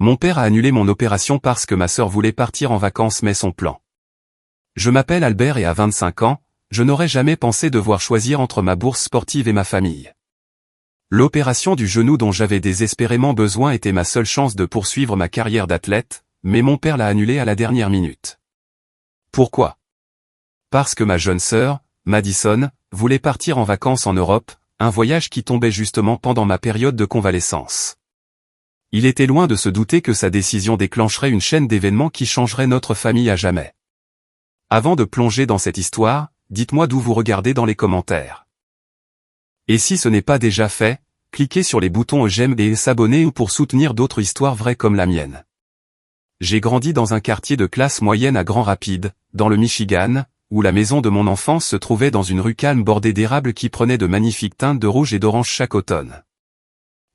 Mon père a annulé mon opération parce que ma sœur voulait partir en vacances mais son plan. Je m'appelle Albert et à 25 ans, je n'aurais jamais pensé devoir choisir entre ma bourse sportive et ma famille. L'opération du genou dont j'avais désespérément besoin était ma seule chance de poursuivre ma carrière d'athlète, mais mon père l'a annulée à la dernière minute. Pourquoi? Parce que ma jeune sœur, Madison, voulait partir en vacances en Europe, un voyage qui tombait justement pendant ma période de convalescence. Il était loin de se douter que sa décision déclencherait une chaîne d'événements qui changerait notre famille à jamais. Avant de plonger dans cette histoire, dites-moi d'où vous regardez dans les commentaires. Et si ce n'est pas déjà fait, cliquez sur les boutons j'aime et s'abonner ou pour soutenir d'autres histoires vraies comme la mienne. J'ai grandi dans un quartier de classe moyenne à Grand Rapids, dans le Michigan, où la maison de mon enfance se trouvait dans une rue calme bordée d'érables qui prenaient de magnifiques teintes de rouge et d'orange chaque automne.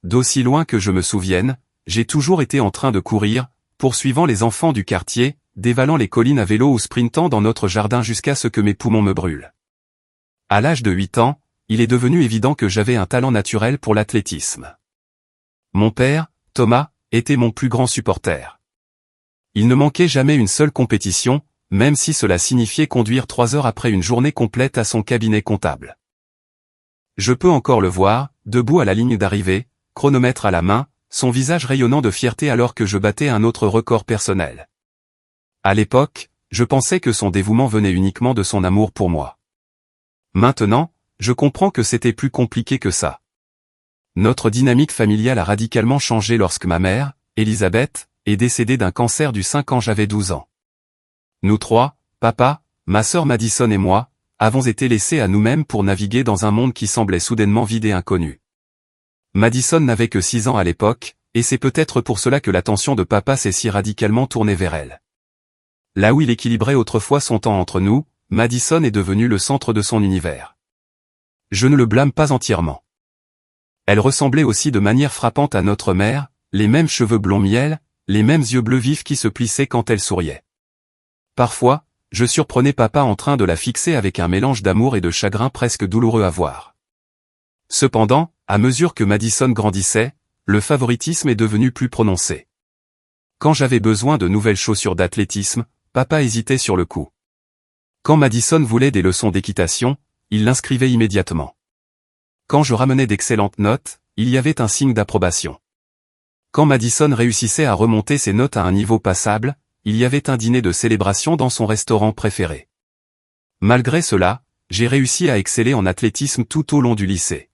D'aussi loin que je me souvienne, j'ai toujours été en train de courir, poursuivant les enfants du quartier, dévalant les collines à vélo ou sprintant dans notre jardin jusqu'à ce que mes poumons me brûlent. À l'âge de 8 ans, il est devenu évident que j'avais un talent naturel pour l'athlétisme. Mon père, Thomas, était mon plus grand supporter. Il ne manquait jamais une seule compétition, même si cela signifiait conduire 3 heures après une journée complète à son cabinet comptable. Je peux encore le voir, debout à la ligne d'arrivée, chronomètre à la main, son visage rayonnant de fierté alors que je battais un autre record personnel. À l'époque, je pensais que son dévouement venait uniquement de son amour pour moi. Maintenant, je comprends que c'était plus compliqué que ça. Notre dynamique familiale a radicalement changé lorsque ma mère, Elisabeth, est décédée d'un cancer du sein quand j'avais 12 ans. Nous trois, papa, ma sœur Madison et moi, avons été laissés à nous-mêmes pour naviguer dans un monde qui semblait soudainement vide et inconnu. Madison n'avait que 6 ans à l'époque, et c'est peut-être pour cela que l'attention de papa s'est si radicalement tournée vers elle. Là où il équilibrait autrefois son temps entre nous, Madison est devenue le centre de son univers. Je ne le blâme pas entièrement. Elle ressemblait aussi de manière frappante à notre mère, les mêmes cheveux blond miel, les mêmes yeux bleus vifs qui se plissaient quand elle souriait. Parfois, je surprenais papa en train de la fixer avec un mélange d'amour et de chagrin presque douloureux à voir. Cependant, à mesure que Madison grandissait, le favoritisme est devenu plus prononcé. Quand j'avais besoin de nouvelles chaussures d'athlétisme, papa hésitait sur le coup. Quand Madison voulait des leçons d'équitation, il l'inscrivait immédiatement. Quand je ramenais d'excellentes notes, il y avait un signe d'approbation. Quand Madison réussissait à remonter ses notes à un niveau passable, il y avait un dîner de célébration dans son restaurant préféré. Malgré cela, j'ai réussi à exceller en athlétisme tout au long du lycée.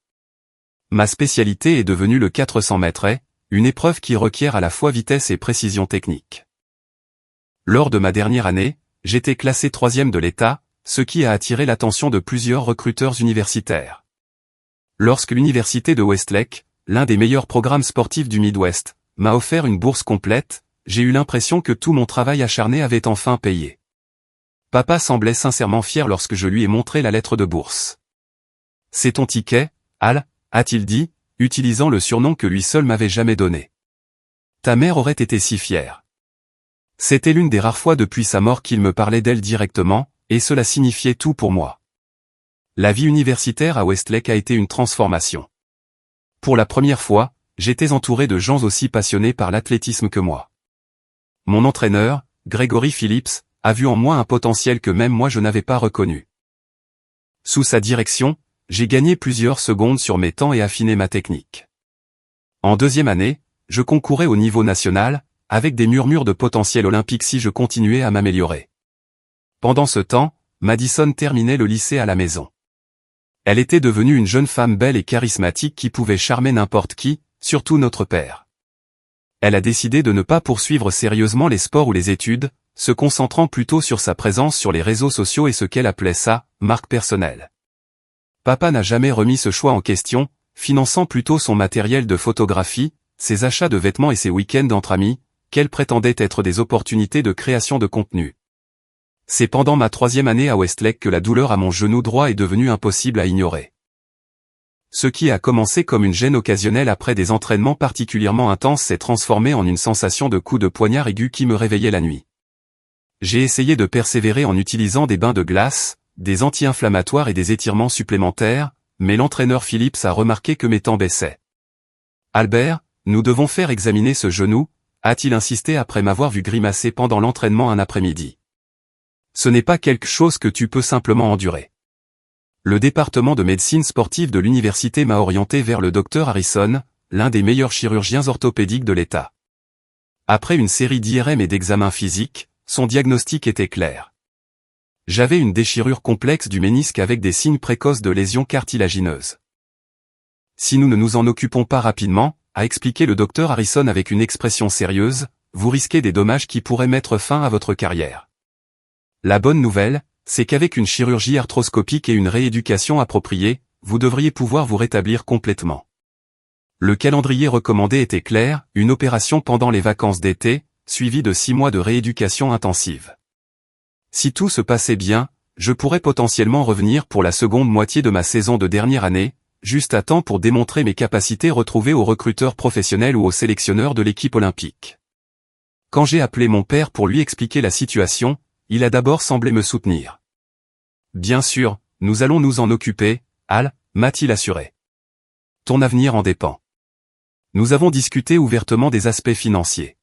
Ma spécialité est devenue le 400 mètres haies, une épreuve qui requiert à la fois vitesse et précision technique. Lors de ma dernière année, j'étais classé 3e de l'État, ce qui a attiré l'attention de plusieurs recruteurs universitaires. Lorsque l'université de Westlake, l'un des meilleurs programmes sportifs du Midwest, m'a offert une bourse complète, j'ai eu l'impression que tout mon travail acharné avait enfin payé. Papa semblait sincèrement fier lorsque je lui ai montré la lettre de bourse. « C'est ton ticket, Al », a-t-il dit, utilisant le surnom que lui seul m'avait jamais donné. Ta mère aurait été si fière. C'était l'une des rares fois depuis sa mort qu'il me parlait d'elle directement, et cela signifiait tout pour moi. La vie universitaire à Westlake a été une transformation. Pour la première fois, j'étais entouré de gens aussi passionnés par l'athlétisme que moi. Mon entraîneur, Gregory Phillips, a vu en moi un potentiel que même moi je n'avais pas reconnu. Sous sa direction, j'ai gagné plusieurs secondes sur mes temps et affiné ma technique. En 2e année, je concourais au niveau national, avec des murmures de potentiel olympique si je continuais à m'améliorer. Pendant ce temps, Madison terminait le lycée à la maison. Elle était devenue une jeune femme belle et charismatique qui pouvait charmer n'importe qui, surtout notre père. Elle a décidé de ne pas poursuivre sérieusement les sports ou les études, se concentrant plutôt sur sa présence sur les réseaux sociaux et ce qu'elle appelait sa marque personnelle. Papa n'a jamais remis ce choix en question, finançant plutôt son matériel de photographie, ses achats de vêtements et ses week-ends entre amis, qu'elle prétendait être des opportunités de création de contenu. C'est pendant ma 3e année à Westlake que la douleur à mon genou droit est devenue impossible à ignorer. Ce qui a commencé comme une gêne occasionnelle après des entraînements particulièrement intenses s'est transformé en une sensation de coup de poignard aigu qui me réveillait la nuit. J'ai essayé de persévérer en utilisant des bains de glace, des anti-inflammatoires et des étirements supplémentaires, mais l'entraîneur Phillips a remarqué que mes temps baissaient. « Albert, nous devons faire examiner ce genou », a-t-il insisté après m'avoir vu grimacer pendant l'entraînement un après-midi. Ce n'est pas quelque chose que tu peux simplement endurer. Le département de médecine sportive de l'université m'a orienté vers le docteur Harrison, l'un des meilleurs chirurgiens orthopédiques de l'État. Après une série d'IRM et d'examens physiques, son diagnostic était clair. J'avais une déchirure complexe du ménisque avec des signes précoces de lésions cartilagineuses. Si nous ne nous en occupons pas rapidement, a expliqué le docteur Harrison avec une expression sérieuse, vous risquez des dommages qui pourraient mettre fin à votre carrière. La bonne nouvelle, c'est qu'avec une chirurgie arthroscopique et une rééducation appropriée, vous devriez pouvoir vous rétablir complètement. Le calendrier recommandé était clair, une opération pendant les vacances d'été, suivie de 6 mois de rééducation intensive. Si tout se passait bien, je pourrais potentiellement revenir pour la seconde moitié de ma saison de dernière année, juste à temps pour démontrer mes capacités retrouvées aux recruteurs professionnels ou aux sélectionneurs de l'équipe olympique. Quand j'ai appelé mon père pour lui expliquer la situation, il a d'abord semblé me soutenir. Bien sûr, nous allons nous en occuper, Al, m'a-t-il assuré. Ton avenir en dépend. Nous avons discuté ouvertement des aspects financiers.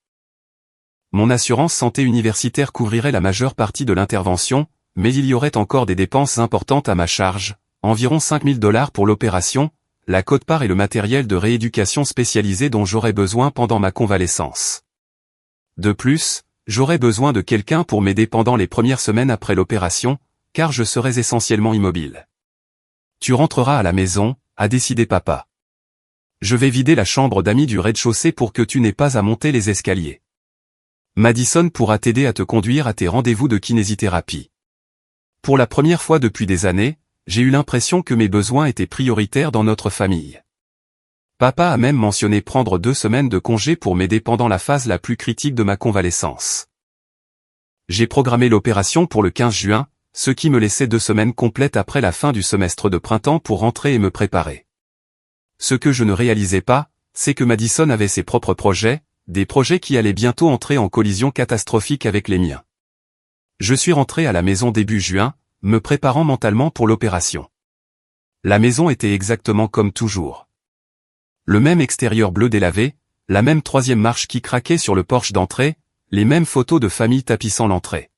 Mon assurance santé universitaire couvrirait la majeure partie de l'intervention, mais il y aurait encore des dépenses importantes à ma charge, environ 5 000 $ pour l'opération, la quote-part et le matériel de rééducation spécialisé dont j'aurais besoin pendant ma convalescence. De plus, j'aurais besoin de quelqu'un pour m'aider pendant les premières semaines après l'opération, car je serais essentiellement immobile. Tu rentreras à la maison, a décidé papa. Je vais vider la chambre d'amis du rez-de-chaussée pour que tu n'aies pas à monter les escaliers. Madison pourra t'aider à te conduire à tes rendez-vous de kinésithérapie. Pour la première fois depuis des années, j'ai eu l'impression que mes besoins étaient prioritaires dans notre famille. Papa a même mentionné prendre 2 semaines de congé pour m'aider pendant la phase la plus critique de ma convalescence. J'ai programmé l'opération pour le 15 juin, ce qui me laissait 2 semaines complètes après la fin du semestre de printemps pour rentrer et me préparer. Ce que je ne réalisais pas, c'est que Madison avait ses propres projets, des projets qui allaient bientôt entrer en collision catastrophique avec les miens. Je suis rentré à la maison début juin, me préparant mentalement pour l'opération. La maison était exactement comme toujours. Le même extérieur bleu délavé, la même 3e marche qui craquait sur le porche d'entrée, les mêmes photos de famille tapissant l'entrée.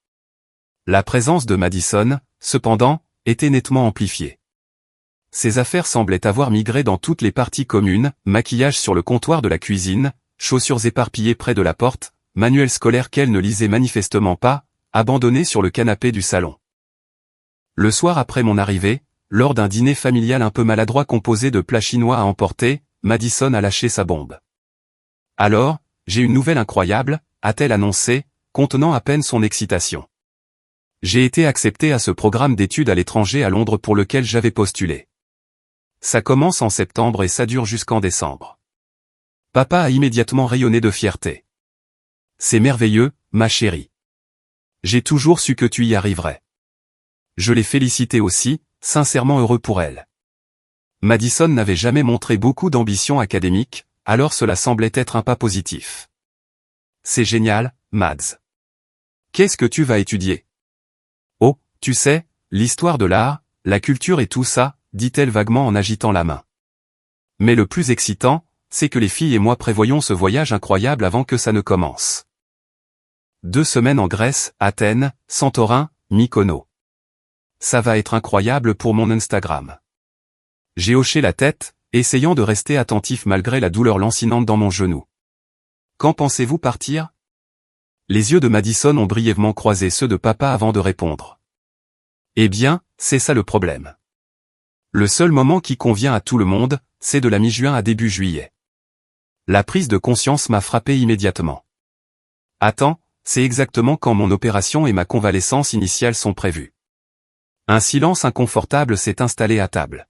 La présence de Madison, cependant, était nettement amplifiée. Ses affaires semblaient avoir migré dans toutes les parties communes, maquillage sur le comptoir de la cuisine, chaussures éparpillées près de la porte, manuel scolaire qu'elle ne lisait manifestement pas, abandonné sur le canapé du salon. Le soir après mon arrivée, lors d'un dîner familial un peu maladroit composé de plats chinois à emporter, Madison a lâché sa bombe. Alors, j'ai une nouvelle incroyable, a-t-elle annoncé, contenant à peine son excitation. J'ai été accepté à ce programme d'études à l'étranger à Londres pour lequel j'avais postulé. Ça commence en septembre et ça dure jusqu'en décembre. Papa a immédiatement rayonné de fierté. C'est merveilleux, ma chérie. J'ai toujours su que tu y arriverais. Je l'ai félicitée aussi, sincèrement heureux pour elle. Madison n'avait jamais montré beaucoup d'ambition académique, alors cela semblait être un pas positif. C'est génial, Mads. Qu'est-ce que tu vas étudier? Oh, tu sais, l'histoire de l'art, la culture et tout ça, dit-elle vaguement en agitant la main. Mais le plus excitant, c'est que les filles et moi prévoyons ce voyage incroyable avant que ça ne commence. 2 semaines en Grèce, Athènes, Santorin, Mykonos. Ça va être incroyable pour mon Instagram. J'ai hoché la tête, essayant de rester attentif malgré la douleur lancinante dans mon genou. Quand pensez-vous partir? Les yeux de Madison ont brièvement croisé ceux de papa avant de répondre. Eh bien, c'est ça le problème. Le seul moment qui convient à tout le monde, c'est de la mi-juin à début juillet. La prise de conscience m'a frappé immédiatement. Attends, c'est exactement quand mon opération et ma convalescence initiale sont prévues. Un silence inconfortable s'est installé à table.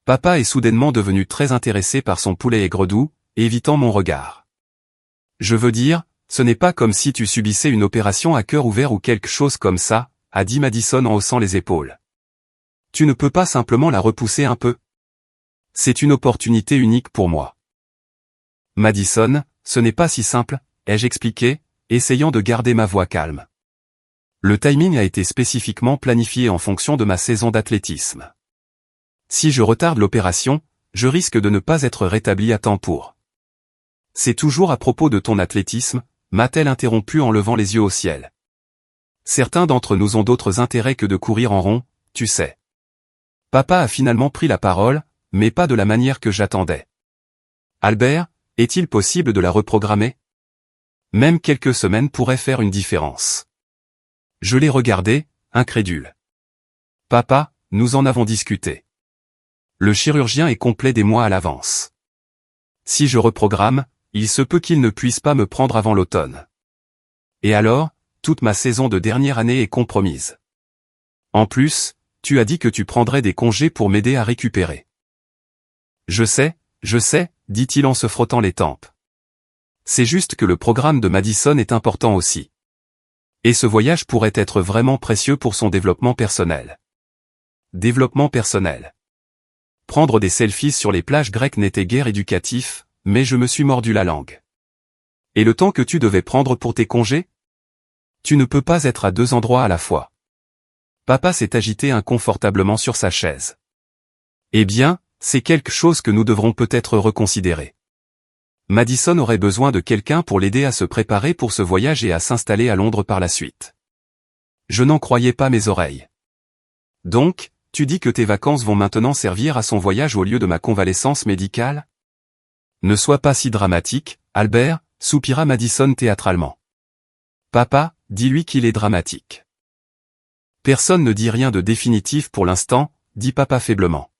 Papa est soudainement devenu très intéressé par son poulet aigre-doux, évitant mon regard. Je veux dire, ce n'est pas comme si tu subissais une opération à cœur ouvert ou quelque chose comme ça, a dit Madison en haussant les épaules. Tu ne peux pas simplement la repousser un peu? C'est une opportunité unique pour moi. Madison, ce n'est pas si simple, ai-je expliqué, essayant de garder ma voix calme. Le timing a été spécifiquement planifié en fonction de ma saison d'athlétisme. Si je retarde l'opération, je risque de ne pas être rétabli à temps pour. C'est toujours à propos de ton athlétisme, m'a-t-elle interrompu en levant les yeux au ciel. Certains d'entre nous ont d'autres intérêts que de courir en rond, tu sais. Papa a finalement pris la parole, mais pas de la manière que j'attendais. Albert, est-il possible de la reprogrammer? Même quelques semaines pourraient faire une différence. Je l'ai regardé, incrédule. Papa, nous en avons discuté. Le chirurgien est complet des mois à l'avance. Si je reprogramme, il se peut qu'il ne puisse pas me prendre avant l'automne. Et alors, toute ma saison de dernière année est compromise. En plus, tu as dit que tu prendrais des congés pour m'aider à récupérer. Je sais, dit-il en se frottant les tempes. C'est juste que le programme de Madison est important aussi. Et ce voyage pourrait être vraiment précieux pour son développement personnel. Développement personnel. Prendre des selfies sur les plages grecques n'était guère éducatif, mais je me suis mordu la langue. Et le temps que tu devais prendre pour tes congés? Tu ne peux pas être à deux endroits à la fois. Papa s'est agité inconfortablement sur sa chaise. Eh bien, c'est quelque chose que nous devrons peut-être reconsidérer. Madison aurait besoin de quelqu'un pour l'aider à se préparer pour ce voyage et à s'installer à Londres par la suite. Je n'en croyais pas mes oreilles. Donc, tu dis que tes vacances vont maintenant servir à son voyage au lieu de ma convalescence médicale? Ne sois pas si dramatique, Albert, soupira Madison théâtralement. Papa, dis-lui qu'il est dramatique. Personne ne dit rien de définitif pour l'instant, dit papa faiblement.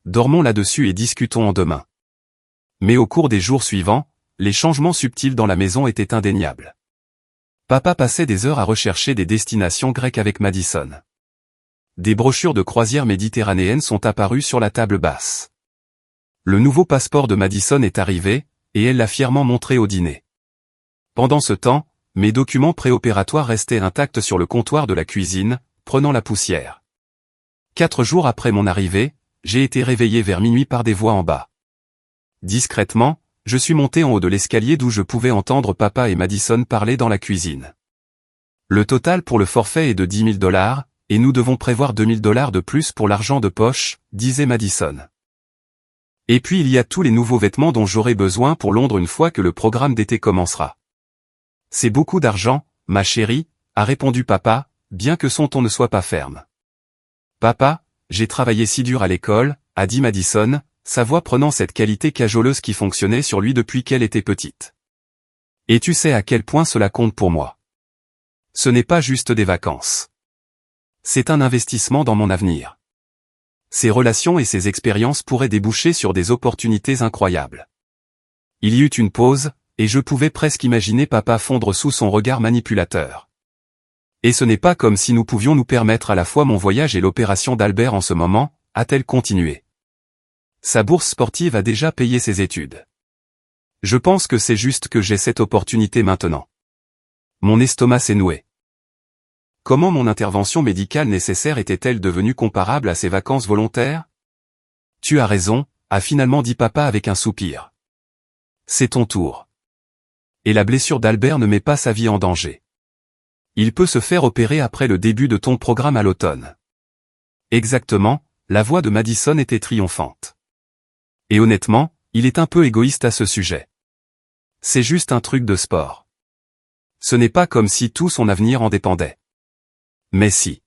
Dormons là-dessus et discutons en demain. Mais au cours des jours suivants, les changements subtils dans la maison étaient indéniables. Papa passait des heures à rechercher des destinations grecques avec Madison. Des brochures de croisières méditerranéennes sont apparues sur la table basse. Le nouveau passeport de Madison est arrivé, et elle l'a fièrement montré au dîner. Pendant ce temps, mes documents préopératoires restaient intacts sur le comptoir de la cuisine, prenant la poussière. 4 jours après mon arrivée, j'ai été réveillé vers minuit par des voix en bas. Discrètement, je suis monté en haut de l'escalier d'où je pouvais entendre papa et Madison parler dans la cuisine. Le total pour le forfait est de $10 000, et nous devons prévoir $2 000 de plus pour l'argent de poche, disait Madison. Et puis il y a tous les nouveaux vêtements dont j'aurai besoin pour Londres une fois que le programme d'été commencera. C'est beaucoup d'argent, ma chérie, a répondu papa, bien que son ton ne soit pas ferme. Papa, j'ai travaillé si dur à l'école, a dit Madison, sa voix prenant cette qualité cajoleuse qui fonctionnait sur lui depuis qu'elle était petite. Et tu sais à quel point cela compte pour moi. Ce n'est pas juste des vacances. C'est un investissement dans mon avenir. Ces relations et ces expériences pourraient déboucher sur des opportunités incroyables. Il y eut une pause, et je pouvais presque imaginer papa fondre sous son regard manipulateur. Et ce n'est pas comme si nous pouvions nous permettre à la fois mon voyage et l'opération d'Albert en ce moment, a-t-elle continué. Sa bourse sportive a déjà payé ses études. Je pense que c'est juste que j'ai cette opportunité maintenant. Mon estomac s'est noué. Comment mon intervention médicale nécessaire était-elle devenue comparable à ces vacances volontaires? Tu as raison, a finalement dit papa avec un soupir. C'est ton tour. Et la blessure d'Albert ne met pas sa vie en danger. Il peut se faire opérer après le début de ton programme à l'automne. Exactement, la voix de Madison était triomphante. Et honnêtement, il est un peu égoïste à ce sujet. C'est juste un truc de sport. Ce n'est pas comme si tout son avenir en dépendait. Mais si.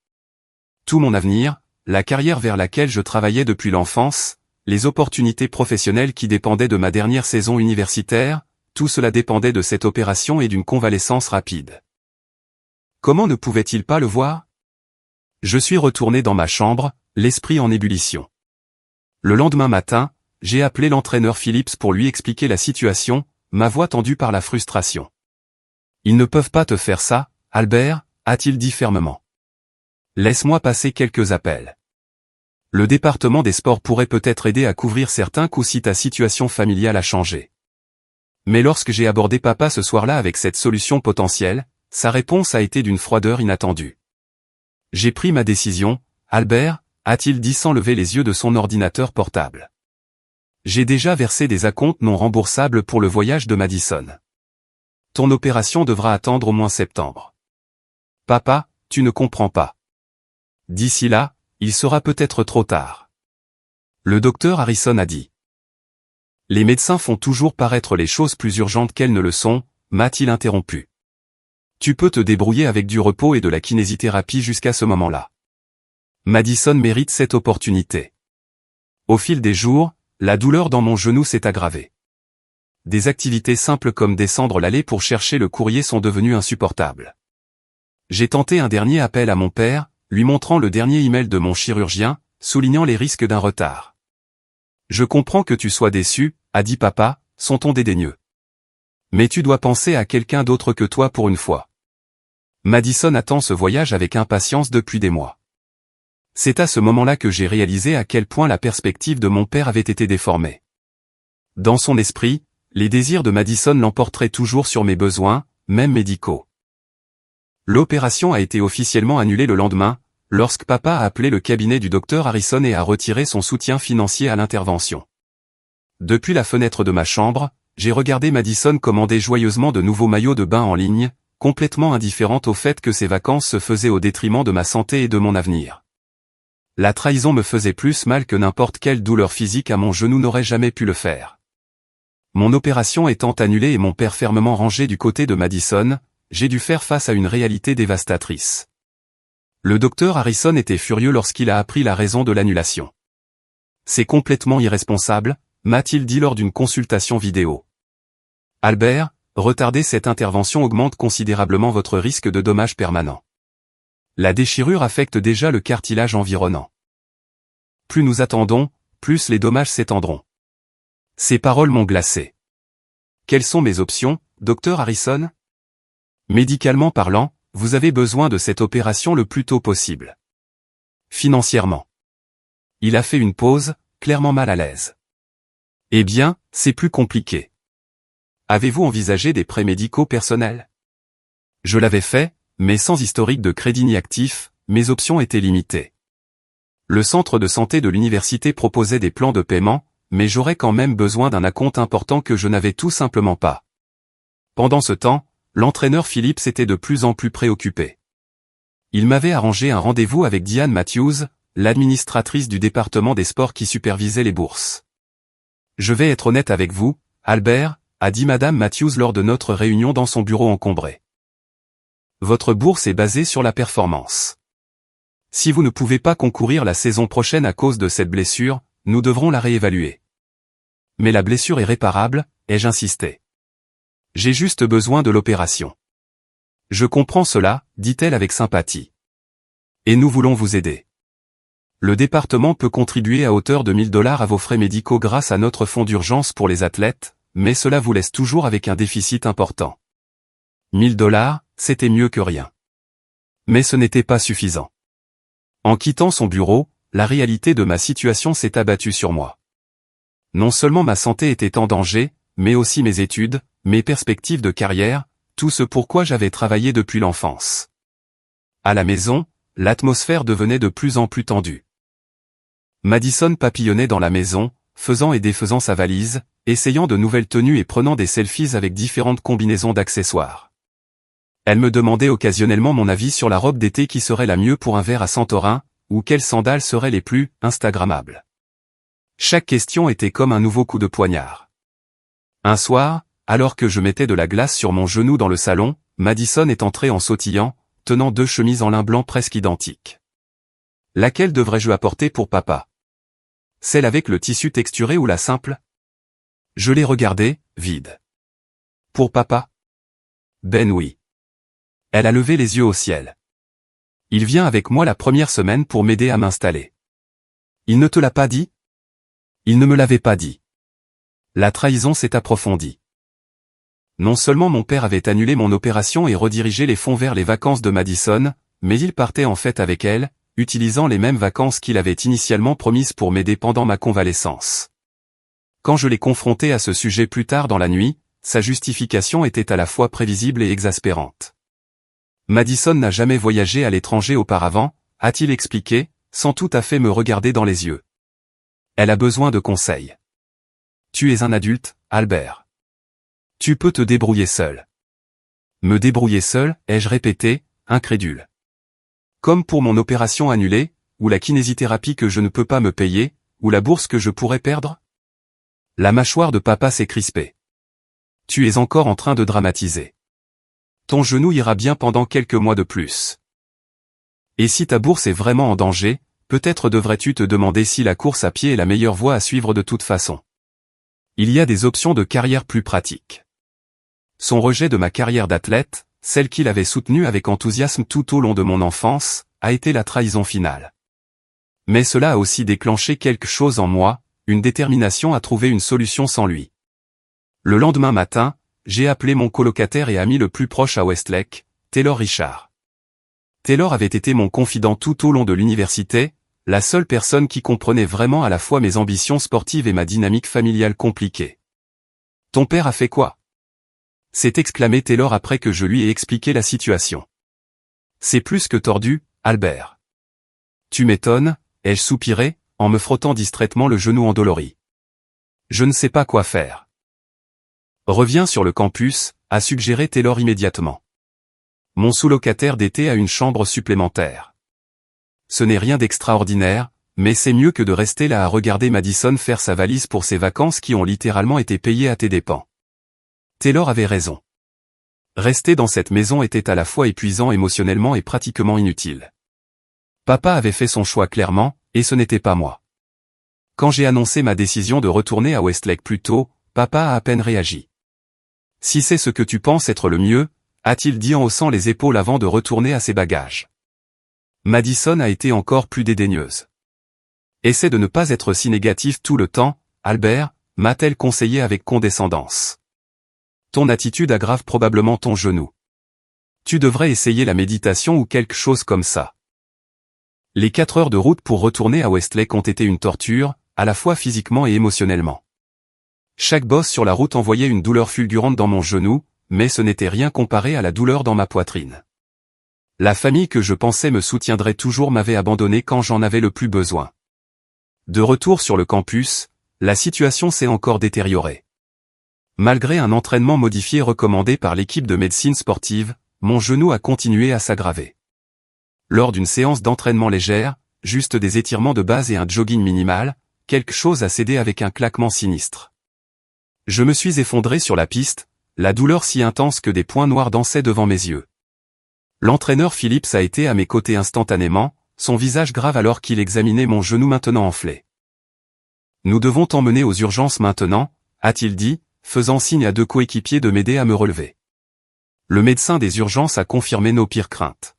Tout mon avenir, la carrière vers laquelle je travaillais depuis l'enfance, les opportunités professionnelles qui dépendaient de ma dernière saison universitaire, tout cela dépendait de cette opération et d'une convalescence rapide. Comment ne pouvait-il pas le voir? Je suis retourné dans ma chambre, l'esprit en ébullition. Le lendemain matin, j'ai appelé l'entraîneur Phillips pour lui expliquer la situation, ma voix tendue par la frustration. Ils ne peuvent pas te faire ça, Albert, a-t-il dit fermement. Laisse-moi passer quelques appels. Le département des sports pourrait peut-être aider à couvrir certains coûts si ta situation familiale a changé. Mais lorsque j'ai abordé papa ce soir-là avec cette solution potentielle, sa réponse a été d'une froideur inattendue. J'ai pris ma décision, Albert, a-t-il dit sans lever les yeux de son ordinateur portable. J'ai déjà versé des acomptes non remboursables pour le voyage de Madison. Ton opération devra attendre au moins septembre. Papa, tu ne comprends pas. D'ici là, il sera peut-être trop tard. Le docteur Harrison a dit. Les médecins font toujours paraître les choses plus urgentes qu'elles ne le sont, m'a-t-il interrompu. Tu peux te débrouiller avec du repos et de la kinésithérapie jusqu'à ce moment-là. Madison mérite cette opportunité. Au fil des jours, la douleur dans mon genou s'est aggravée. Des activités simples comme descendre l'allée pour chercher le courrier sont devenues insupportables. J'ai tenté un dernier appel à mon père, lui montrant le dernier email de mon chirurgien, soulignant les risques d'un retard. Je comprends que tu sois déçu, a dit papa, son ton dédaigneux. Mais tu dois penser à quelqu'un d'autre que toi pour une fois. Madison attend ce voyage avec impatience depuis des mois. C'est à ce moment-là que j'ai réalisé à quel point la perspective de mon père avait été déformée. Dans son esprit, les désirs de Madison l'emporteraient toujours sur mes besoins, même médicaux. L'opération a été officiellement annulée le lendemain, lorsque papa a appelé le cabinet du docteur Harrison et a retiré son soutien financier à l'intervention. Depuis la fenêtre de ma chambre, j'ai regardé Madison commander joyeusement de nouveaux maillots de bain en ligne, complètement indifférente au fait que ces vacances se faisaient au détriment de ma santé et de mon avenir. La trahison me faisait plus mal que n'importe quelle douleur physique à mon genou n'aurait jamais pu le faire. Mon opération étant annulée et mon père fermement rangé du côté de Madison, j'ai dû faire face à une réalité dévastatrice. Le docteur Harrison était furieux lorsqu'il a appris la raison de l'annulation. C'est complètement irresponsable, m'a-t-il dit lors d'une consultation vidéo. Albert, retarder cette intervention augmente considérablement votre risque de dommages permanents. La déchirure affecte déjà le cartilage environnant. Plus nous attendons, plus les dommages s'étendront. Ces paroles m'ont glacé. Quelles sont mes options, docteur Harrison? Médicalement parlant, vous avez besoin de cette opération le plus tôt possible. Financièrement. Il a fait une pause, clairement mal à l'aise. Eh bien, c'est plus compliqué. Avez-vous envisagé des prêts médicaux personnels? Je l'avais fait, mais sans historique de crédit ni actif, mes options étaient limitées. Le centre de santé de l'université proposait des plans de paiement, mais j'aurais quand même besoin d'un acompte important que je n'avais tout simplement pas. Pendant ce temps, l'entraîneur Phillips était de plus en plus préoccupé. Il m'avait arrangé un rendez-vous avec Diane Matthews, l'administratrice du département des sports qui supervisait les bourses. Je vais être honnête avec vous, Albert, a dit Madame Matthews lors de notre réunion dans son bureau encombré. Votre bourse est basée sur la performance. Si vous ne pouvez pas concourir la saison prochaine à cause de cette blessure, nous devrons la réévaluer. Mais la blessure est réparable, ai-je insisté. J'ai juste besoin de l'opération. Je comprends cela, dit-elle avec sympathie. Et nous voulons vous aider. Le département peut contribuer à hauteur de $1000 à vos frais médicaux grâce à notre fonds d'urgence pour les athlètes, mais cela vous laisse toujours avec un déficit important. $1000, c'était mieux que rien. Mais ce n'était pas suffisant. En quittant son bureau, la réalité de ma situation s'est abattue sur moi. Non seulement ma santé était en danger, mais aussi mes études, mes perspectives de carrière, tout ce pourquoi j'avais travaillé depuis l'enfance. À la maison, l'atmosphère devenait de plus en plus tendue. Madison papillonnait dans la maison, faisant et défaisant sa valise, essayant de nouvelles tenues et prenant des selfies avec différentes combinaisons d'accessoires. Elle me demandait occasionnellement mon avis sur la robe d'été qui serait la mieux pour un verre à Santorin, ou quelles sandales seraient les plus instagrammables. Chaque question était comme un nouveau coup de poignard. Un soir, alors que je mettais de la glace sur mon genou dans le salon, Madison est entrée en sautillant, tenant 2 chemises en lin blanc presque identiques. Laquelle devrais-je apporter pour papa? Celle avec le tissu texturé ou la simple? Je l'ai regardée, vide. Pour papa? Ben oui. Elle a levé les yeux au ciel. Il vient avec moi la première semaine pour m'aider à m'installer. Il ne te l'a pas dit? Il ne me l'avait pas dit. La trahison s'est approfondie. Non seulement mon père avait annulé mon opération et redirigé les fonds vers les vacances de Madison, mais il partait en fait avec elle, utilisant les mêmes vacances qu'il avait initialement promises pour m'aider pendant ma convalescence. Quand je l'ai confronté à ce sujet plus tard dans la nuit, sa justification était à la fois prévisible et exaspérante. Madison n'a jamais voyagé à l'étranger auparavant, a-t-il expliqué, sans tout à fait me regarder dans les yeux. Elle a besoin de conseils. Tu es un adulte, Albert. Tu peux te débrouiller seul. Me débrouiller seul, ai-je répété, incrédule. Comme pour mon opération annulée, ou la kinésithérapie que je ne peux pas me payer, ou la bourse que je pourrais perdre? La mâchoire de papa s'est crispée. Tu es encore en train de dramatiser. Ton genou ira bien pendant quelques mois de plus. Et si ta bourse est vraiment en danger, peut-être devrais-tu te demander si la course à pied est la meilleure voie à suivre de toute façon. Il y a des options de carrière plus pratiques. Son rejet de ma carrière d'athlète, celle qu'il avait soutenue avec enthousiasme tout au long de mon enfance, a été la trahison finale. Mais cela a aussi déclenché quelque chose en moi, une détermination à trouver une solution sans lui. Le lendemain matin, j'ai appelé mon colocataire et ami le plus proche à Westlake, Taylor Richard. Taylor avait été mon confident tout au long de l'université, la seule personne qui comprenait vraiment à la fois mes ambitions sportives et ma dynamique familiale compliquée. « Ton père a fait quoi ?» s'est exclamé Taylor après que je lui ai expliqué la situation. « C'est plus que tordu, Albert. »« Tu m'étonnes » ai-je soupiré, en me frottant distraitement le genou endolori. « Je ne sais pas quoi faire. »« Reviens sur le campus » a suggéré Taylor immédiatement. Mon sous-locataire d'été a une chambre supplémentaire. Ce n'est rien d'extraordinaire, mais c'est mieux que de rester là à regarder Madison faire sa valise pour ses vacances qui ont littéralement été payées à tes dépens. Taylor avait raison. Rester dans cette maison était à la fois épuisant émotionnellement et pratiquement inutile. Papa avait fait son choix clairement, et ce n'était pas moi. Quand j'ai annoncé ma décision de retourner à Westlake plus tôt, papa a à peine réagi. « Si c'est ce que tu penses être le mieux », a-t-il dit en haussant les épaules avant de retourner à ses bagages. Madison a été encore plus dédaigneuse. « Essaie de ne pas être si négatif tout le temps, Albert », m'a-t-elle conseillé avec condescendance. « Ton attitude aggrave probablement ton genou. Tu devrais essayer la méditation ou quelque chose comme ça. » Les 4 heures de route pour retourner à Westlake ont été une torture, à la fois physiquement et émotionnellement. Chaque bosse sur la route envoyait une douleur fulgurante dans mon genou, mais ce n'était rien comparé à la douleur dans ma poitrine. La famille que je pensais me soutiendrait toujours m'avait abandonné quand j'en avais le plus besoin. De retour sur le campus, la situation s'est encore détériorée. Malgré un entraînement modifié recommandé par l'équipe de médecine sportive, mon genou a continué à s'aggraver. Lors d'une séance d'entraînement légère, juste des étirements de base et un jogging minimal, quelque chose a cédé avec un claquement sinistre. Je me suis effondré sur la piste, la douleur si intense que des points noirs dansaient devant mes yeux. L'entraîneur Phillips a été à mes côtés instantanément, son visage grave alors qu'il examinait mon genou maintenant enflé. « Nous devons t'emmener aux urgences maintenant », a-t-il dit, faisant signe à 2 coéquipiers de m'aider à me relever. Le médecin des urgences a confirmé nos pires craintes.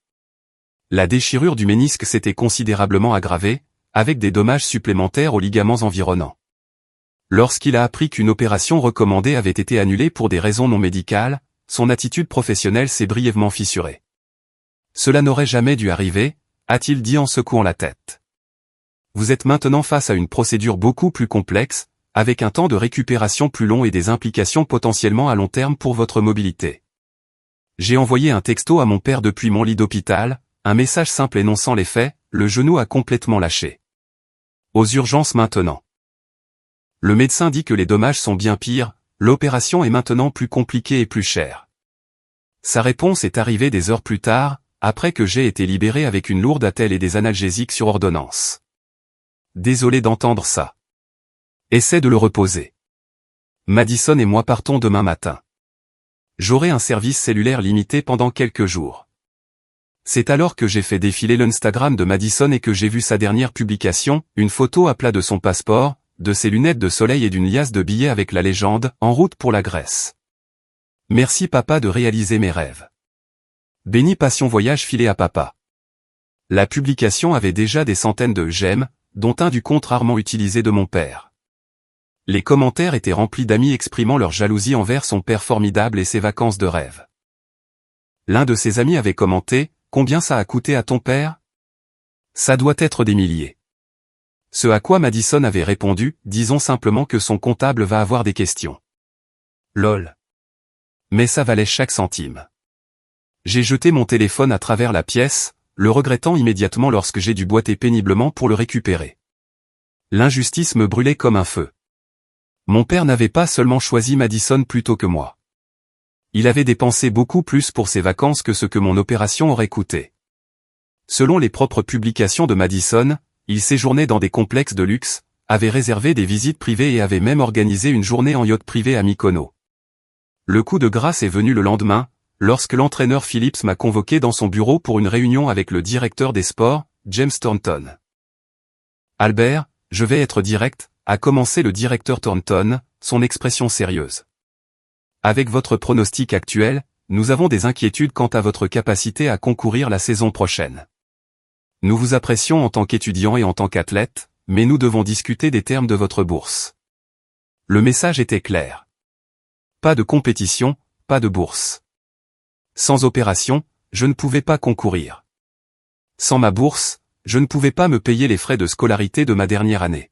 La déchirure du ménisque s'était considérablement aggravée, avec des dommages supplémentaires aux ligaments environnants. Lorsqu'il a appris qu'une opération recommandée avait été annulée pour des raisons non médicales, son attitude professionnelle s'est brièvement fissurée. « Cela n'aurait jamais dû arriver », a-t-il dit en secouant la tête. « Vous êtes maintenant face à une procédure beaucoup plus complexe, avec un temps de récupération plus long et des implications potentiellement à long terme pour votre mobilité. » J'ai envoyé un texto à mon père depuis mon lit d'hôpital, un message simple énonçant les faits, le genou a complètement lâché. Aux urgences maintenant. Le médecin dit que les dommages sont bien pires, l'opération est maintenant plus compliquée et plus chère. Sa réponse est arrivée des heures plus tard, après que j'ai été libéré avec une lourde attelle et des analgésiques sur ordonnance. Désolé d'entendre ça. Essaie de le reposer. Madison et moi partons demain matin. J'aurai un service cellulaire limité pendant quelques jours. C'est alors que j'ai fait défiler l'Instagram de Madison et que j'ai vu sa dernière publication, une photo à plat de son passeport, de ses lunettes de soleil et d'une liasse de billets avec la légende « En route pour la Grèce ». Merci papa de réaliser mes rêves. Béni passion voyage filé à papa. La publication avait déjà des centaines de « j'aime », dont un du compte rarement utilisé de mon père. Les commentaires étaient remplis d'amis exprimant leur jalousie envers son père formidable et ses vacances de rêve. L'un de ses amis avait commenté « Combien ça a coûté à ton père ? Ça doit être des milliers. » Ce à quoi Madison avait répondu, disons simplement que son comptable va avoir des questions. Lol. Mais ça valait chaque centime. J'ai jeté mon téléphone à travers la pièce, le regrettant immédiatement lorsque j'ai dû boiter péniblement pour le récupérer. L'injustice me brûlait comme un feu. Mon père n'avait pas seulement choisi Madison plutôt que moi. Il avait dépensé beaucoup plus pour ses vacances que ce que mon opération aurait coûté. Selon les propres publications de Madison, il séjournait dans des complexes de luxe, avait réservé des visites privées et avait même organisé une journée en yacht privé à Mykonos. Le coup de grâce est venu le lendemain, lorsque l'entraîneur Phillips m'a convoqué dans son bureau pour une réunion avec le directeur des sports, James Thornton. Albert, je vais être direct, a commencé le directeur Thornton, son expression sérieuse. Avec votre pronostic actuel, nous avons des inquiétudes quant à votre capacité à concourir la saison prochaine. Nous vous apprécions en tant qu'étudiant et en tant qu'athlète, mais nous devons discuter des termes de votre bourse. Le message était clair. Pas de compétition, pas de bourse. Sans opération, je ne pouvais pas concourir. Sans ma bourse, je ne pouvais pas me payer les frais de scolarité de ma dernière année.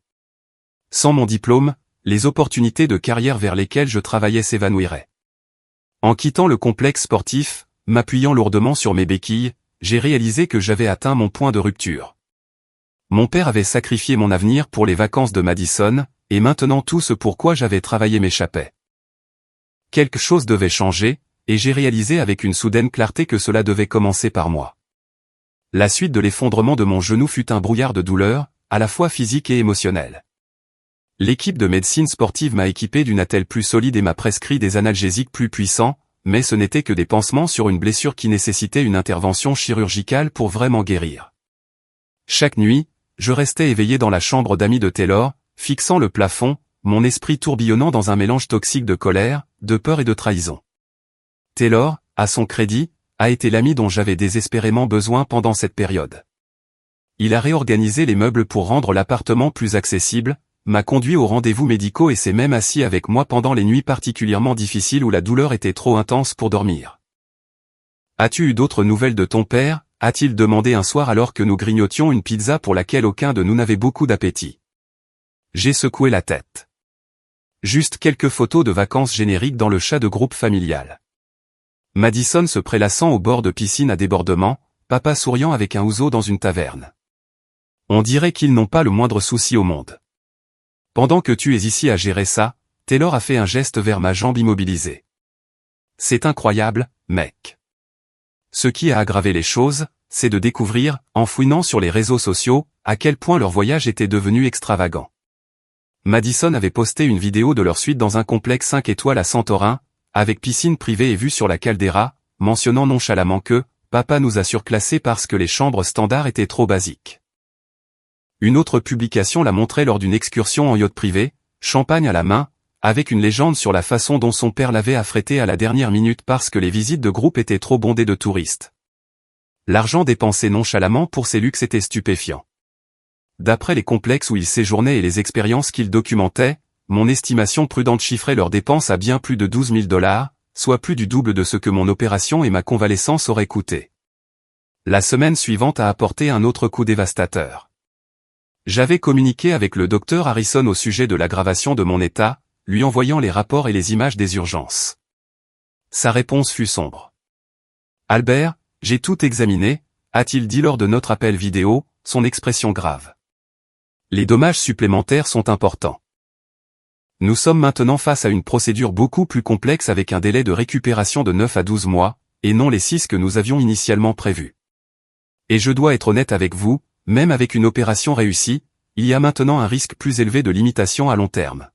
Sans mon diplôme, les opportunités de carrière vers lesquelles je travaillais s'évanouiraient. En quittant le complexe sportif, m'appuyant lourdement sur mes béquilles, j'ai réalisé que j'avais atteint mon point de rupture. Mon père avait sacrifié mon avenir pour les vacances de Madison, et maintenant tout ce pourquoi j'avais travaillé m'échappait. Quelque chose devait changer, et j'ai réalisé avec une soudaine clarté que cela devait commencer par moi. La suite de l'effondrement de mon genou fut un brouillard de douleurs, à la fois physique et émotionnel. L'équipe de médecine sportive m'a équipé d'une attelle plus solide et m'a prescrit des analgésiques plus puissants, mais ce n'était que des pansements sur une blessure qui nécessitait une intervention chirurgicale pour vraiment guérir. Chaque nuit, je restais éveillé dans la chambre d'amis de Taylor, fixant le plafond, mon esprit tourbillonnant dans un mélange toxique de colère, de peur et de trahison. Taylor, à son crédit, a été l'ami dont j'avais désespérément besoin pendant cette période. Il a réorganisé les meubles pour rendre l'appartement plus accessible, m'a conduit aux rendez-vous médicaux et s'est même assis avec moi pendant les nuits particulièrement difficiles où la douleur était trop intense pour dormir. « As-tu eu d'autres nouvelles de ton père ?» a-t-il demandé un soir alors que nous grignotions une pizza pour laquelle aucun de nous n'avait beaucoup d'appétit. J'ai secoué la tête. Juste quelques photos de vacances génériques dans le chat de groupe familial. Madison se prélassant au bord de piscine à débordement, papa souriant avec un ouzo dans une taverne. On dirait qu'ils n'ont pas le moindre souci au monde. Pendant que tu es ici à gérer ça, Taylor a fait un geste vers ma jambe immobilisée. C'est incroyable, mec. Ce qui a aggravé les choses, c'est de découvrir, en fouinant sur les réseaux sociaux, à quel point leur voyage était devenu extravagant. Madison avait posté une vidéo de leur suite dans un complexe 5 étoiles à Santorin, avec piscine privée et vue sur la caldeira, mentionnant nonchalamment que « Papa nous a surclassés parce que les chambres standards étaient trop basiques ». Une autre publication la montrait lors d'une excursion en yacht privé, champagne à la main, avec une légende sur la façon dont son père l'avait affrété à la dernière minute parce que les visites de groupe étaient trop bondées de touristes. L'argent dépensé nonchalamment pour ces luxes était stupéfiant. D'après les complexes où il séjournait et les expériences qu'il documentait, mon estimation prudente chiffrait leurs dépenses à bien plus de 12 000 $, soit plus du double de ce que mon opération et ma convalescence auraient coûté. La semaine suivante a apporté un autre coup dévastateur. J'avais communiqué avec le docteur Harrison au sujet de l'aggravation de mon état, lui envoyant les rapports et les images des urgences. Sa réponse fut sombre. « Albert, j'ai tout examiné », a-t-il dit lors de notre appel vidéo, son expression grave. Les dommages supplémentaires sont importants. Nous sommes maintenant face à une procédure beaucoup plus complexe avec un délai de récupération de 9 à 12 mois, et non les 6 que nous avions initialement prévus. Et je dois être honnête avec vous, même avec une opération réussie, il y a maintenant un risque plus élevé de limitation à long terme.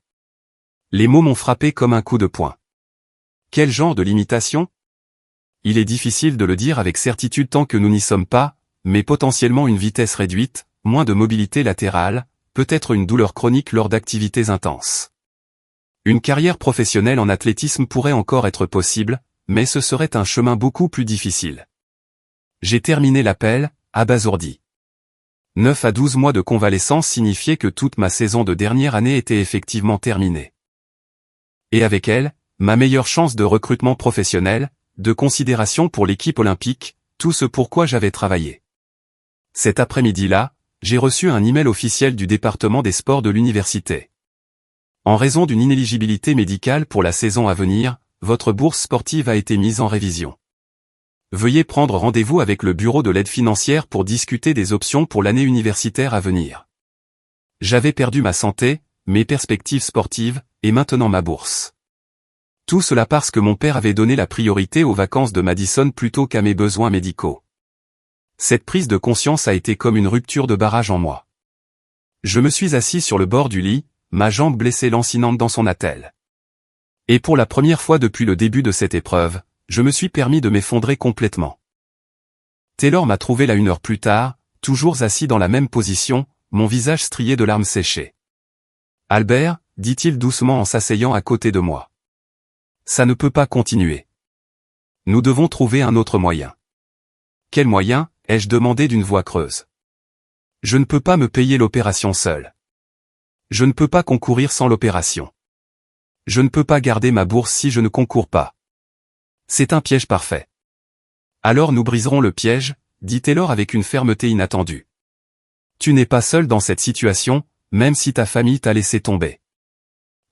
Les mots m'ont frappé comme un coup de poing. Quel genre de limitation ? Il est difficile de le dire avec certitude tant que nous n'y sommes pas, mais potentiellement une vitesse réduite, moins de mobilité latérale, peut-être une douleur chronique lors d'activités intenses. Une carrière professionnelle en athlétisme pourrait encore être possible, mais ce serait un chemin beaucoup plus difficile. J'ai terminé l'appel, abasourdi. 9 à 12 mois de convalescence signifiaient que toute ma saison de dernière année était effectivement terminée. Et avec elle, ma meilleure chance de recrutement professionnel, de considération pour l'équipe olympique, tout ce pourquoi j'avais travaillé. Cet après-midi-là, j'ai reçu un email officiel du département des sports de l'université. En raison d'une inéligibilité médicale pour la saison à venir, votre bourse sportive a été mise en révision. Veuillez prendre rendez-vous avec le bureau de l'aide financière pour discuter des options pour l'année universitaire à venir. J'avais perdu ma santé, mes perspectives sportives, et maintenant ma bourse. Tout cela parce que mon père avait donné la priorité aux vacances de Madison plutôt qu'à mes besoins médicaux. Cette prise de conscience a été comme une rupture de barrage en moi. Je me suis assis sur le bord du lit, ma jambe blessée lancinante dans son attelle. Et pour la première fois depuis le début de cette épreuve, je me suis permis de m'effondrer complètement. Taylor m'a trouvé là 1 heure plus tard, toujours assis dans la même position, mon visage strié de larmes séchées. « Albert, dit-il doucement en s'asseyant à côté de moi. Ça ne peut pas continuer. Nous devons trouver un autre moyen. » « Quel moyen ?» ai-je demandé d'une voix creuse. « Je ne peux pas me payer l'opération seul. Je ne peux pas concourir sans l'opération. Je ne peux pas garder ma bourse si je ne concours pas. C'est un piège parfait. » « Alors nous briserons le piège, » dit Taylor avec une fermeté inattendue. « Tu n'es pas seul dans cette situation, même si ta famille t'a laissé tomber.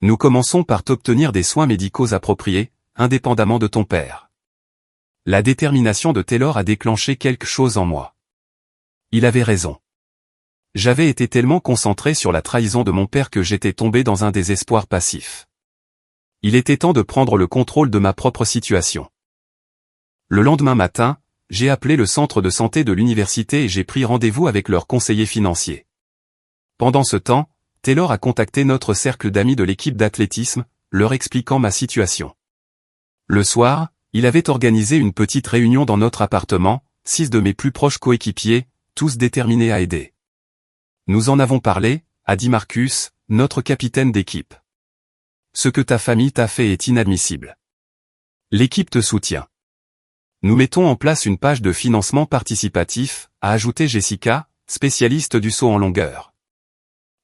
Nous commençons par t'obtenir des soins médicaux appropriés, indépendamment de ton père. » La détermination de Taylor a déclenché quelque chose en moi. Il avait raison. J'avais été tellement concentré sur la trahison de mon père que j'étais tombé dans un désespoir passif. Il était temps de prendre le contrôle de ma propre situation. Le lendemain matin, j'ai appelé le centre de santé de l'université et j'ai pris rendez-vous avec leur conseiller financier. Pendant ce temps, Taylor a contacté notre cercle d'amis de l'équipe d'athlétisme, leur expliquant ma situation. Le soir, il avait organisé une petite réunion dans notre appartement, 6 de mes plus proches coéquipiers, tous déterminés à aider. Nous en avons parlé, a dit Marcus, notre capitaine d'équipe. Ce que ta famille t'a fait est inadmissible. L'équipe te soutient. Nous mettons en place une page de financement participatif, a ajouté Jessica, spécialiste du saut en longueur.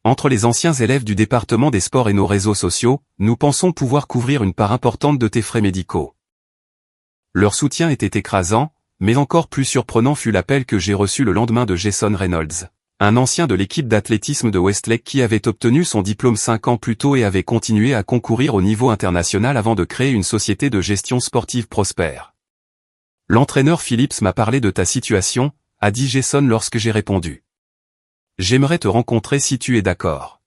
Entre les anciens élèves du département des sports et nos réseaux sociaux, nous pensons pouvoir couvrir une part importante de tes frais médicaux. Leur soutien était écrasant, mais encore plus surprenant fut l'appel que j'ai reçu le lendemain de Jason Reynolds, un ancien de l'équipe d'athlétisme de Westlake qui avait obtenu son diplôme 5 ans plus tôt et avait continué à concourir au niveau international avant de créer une société de gestion sportive prospère. « L'entraîneur Phillips m'a parlé de ta situation, » a dit Jason lorsque j'ai répondu. « J'aimerais te rencontrer si tu es d'accord. »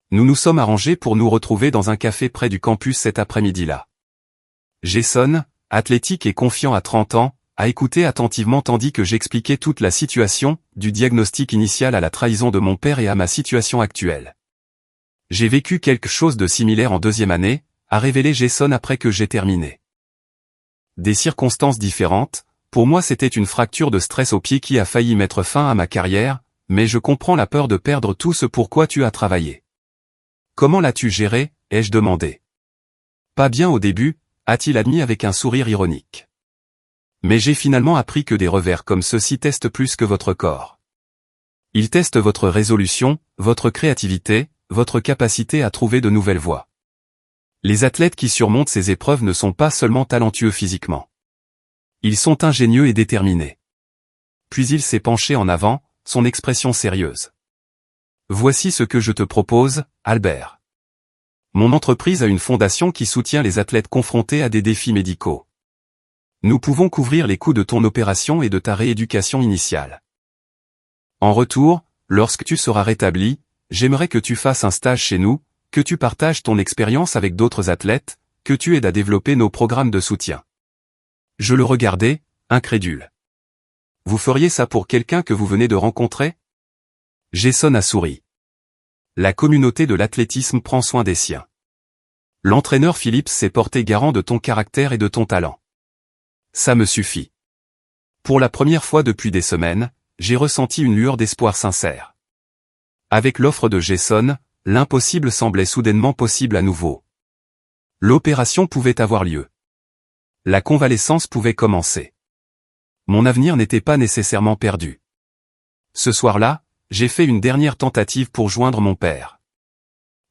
Nous nous sommes arrangés pour nous retrouver dans un café près du campus cet après-midi-là. Jason, athlétique et confiant à 30 ans, a écouté attentivement tandis que j'expliquais toute la situation, du diagnostic initial à la trahison de mon père et à ma situation actuelle. « J'ai vécu quelque chose de similaire en 2e année, » a révélé Jason après que j'ai terminé. Des circonstances différentes, pour moi c'était une fracture de stress au pied qui a failli mettre fin à ma carrière, mais je comprends la peur de perdre tout ce pour quoi tu as travaillé. Comment l'as-tu géré, ai-je demandé. Pas bien au début, a-t-il admis avec un sourire ironique. Mais j'ai finalement appris que des revers comme ceux-ci testent plus que votre corps. Ils testent votre résolution, votre créativité, votre capacité à trouver de nouvelles voies. Les athlètes qui surmontent ces épreuves ne sont pas seulement talentueux physiquement. Ils sont ingénieux et déterminés. Puis il s'est penché en avant, son expression sérieuse. Voici ce que je te propose, Albert. Mon entreprise a une fondation qui soutient les athlètes confrontés à des défis médicaux. Nous pouvons couvrir les coûts de ton opération et de ta rééducation initiale. En retour, lorsque tu seras rétabli, j'aimerais que tu fasses un stage chez nous, que tu partages ton expérience avec d'autres athlètes, que tu aides à développer nos programmes de soutien. Je le regardais, incrédule. Vous feriez ça pour quelqu'un que vous venez de rencontrer? Jason a souri. La communauté de l'athlétisme prend soin des siens. L'entraîneur Phillips s'est porté garant de ton caractère et de ton talent. Ça me suffit. Pour la première fois depuis des semaines, j'ai ressenti une lueur d'espoir sincère. Avec l'offre de Jason, l'impossible semblait soudainement possible à nouveau. L'opération pouvait avoir lieu. La convalescence pouvait commencer. Mon avenir n'était pas nécessairement perdu. Ce soir-là, j'ai fait une dernière tentative pour joindre mon père.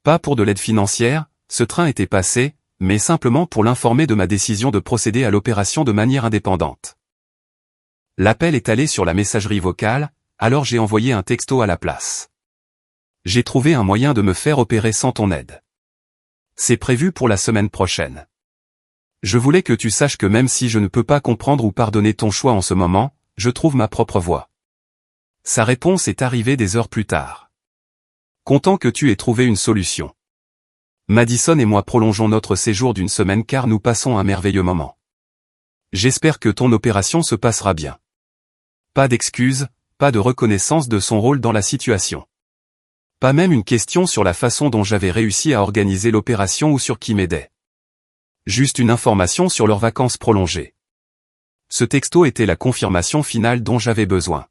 Pas pour de l'aide financière, ce train était passé, mais simplement pour l'informer de ma décision de procéder à l'opération de manière indépendante. L'appel est allé sur la messagerie vocale, alors j'ai envoyé un texto à la place. J'ai trouvé un moyen de me faire opérer sans ton aide. C'est prévu pour la semaine prochaine. Je voulais que tu saches que même si je ne peux pas comprendre ou pardonner ton choix en ce moment, je trouve ma propre voie. Sa réponse est arrivée des heures plus tard. Content que tu aies trouvé une solution. Madison et moi prolongeons notre séjour d'1 semaine car nous passons un merveilleux moment. J'espère que ton opération se passera bien. Pas d'excuses, pas de reconnaissance de son rôle dans la situation. Pas même une question sur la façon dont j'avais réussi à organiser l'opération ou sur qui m'aidait. Juste une information sur leurs vacances prolongées. Ce texto était la confirmation finale dont j'avais besoin.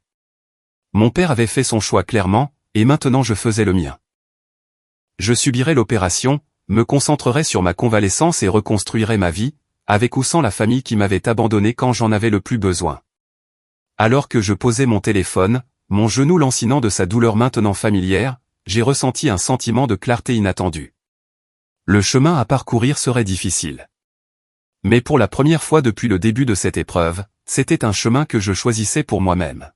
Mon père avait fait son choix clairement, et maintenant je faisais le mien. Je subirais l'opération, me concentrerais sur ma convalescence et reconstruirais ma vie, avec ou sans la famille qui m'avait abandonné quand j'en avais le plus besoin. Alors que je posais mon téléphone, mon genou lancinant de sa douleur maintenant familière, j'ai ressenti un sentiment de clarté inattendue. Le chemin à parcourir serait difficile. Mais pour la première fois depuis le début de cette épreuve, c'était un chemin que je choisissais pour moi-même.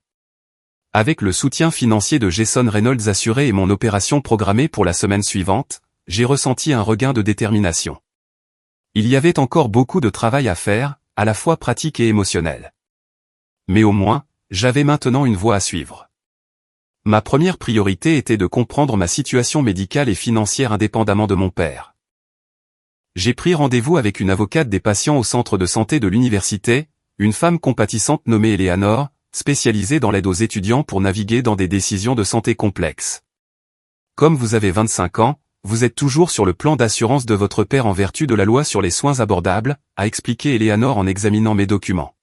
Avec le soutien financier de Jason Reynolds assuré et mon opération programmée pour la semaine suivante, j'ai ressenti un regain de détermination. Il y avait encore beaucoup de travail à faire, à la fois pratique et émotionnel. Mais au moins, j'avais maintenant une voie à suivre. Ma première priorité était de comprendre ma situation médicale et financière indépendamment de mon père. J'ai pris rendez-vous avec une avocate des patients au centre de santé de l'université, une femme compatissante nommée Eleanor, spécialisée dans l'aide aux étudiants pour naviguer dans des décisions de santé complexes. Comme vous avez 25 ans, vous êtes toujours sur le plan d'assurance de votre père en vertu de la loi sur les soins abordables, a expliqué Eleanor en examinant mes documents.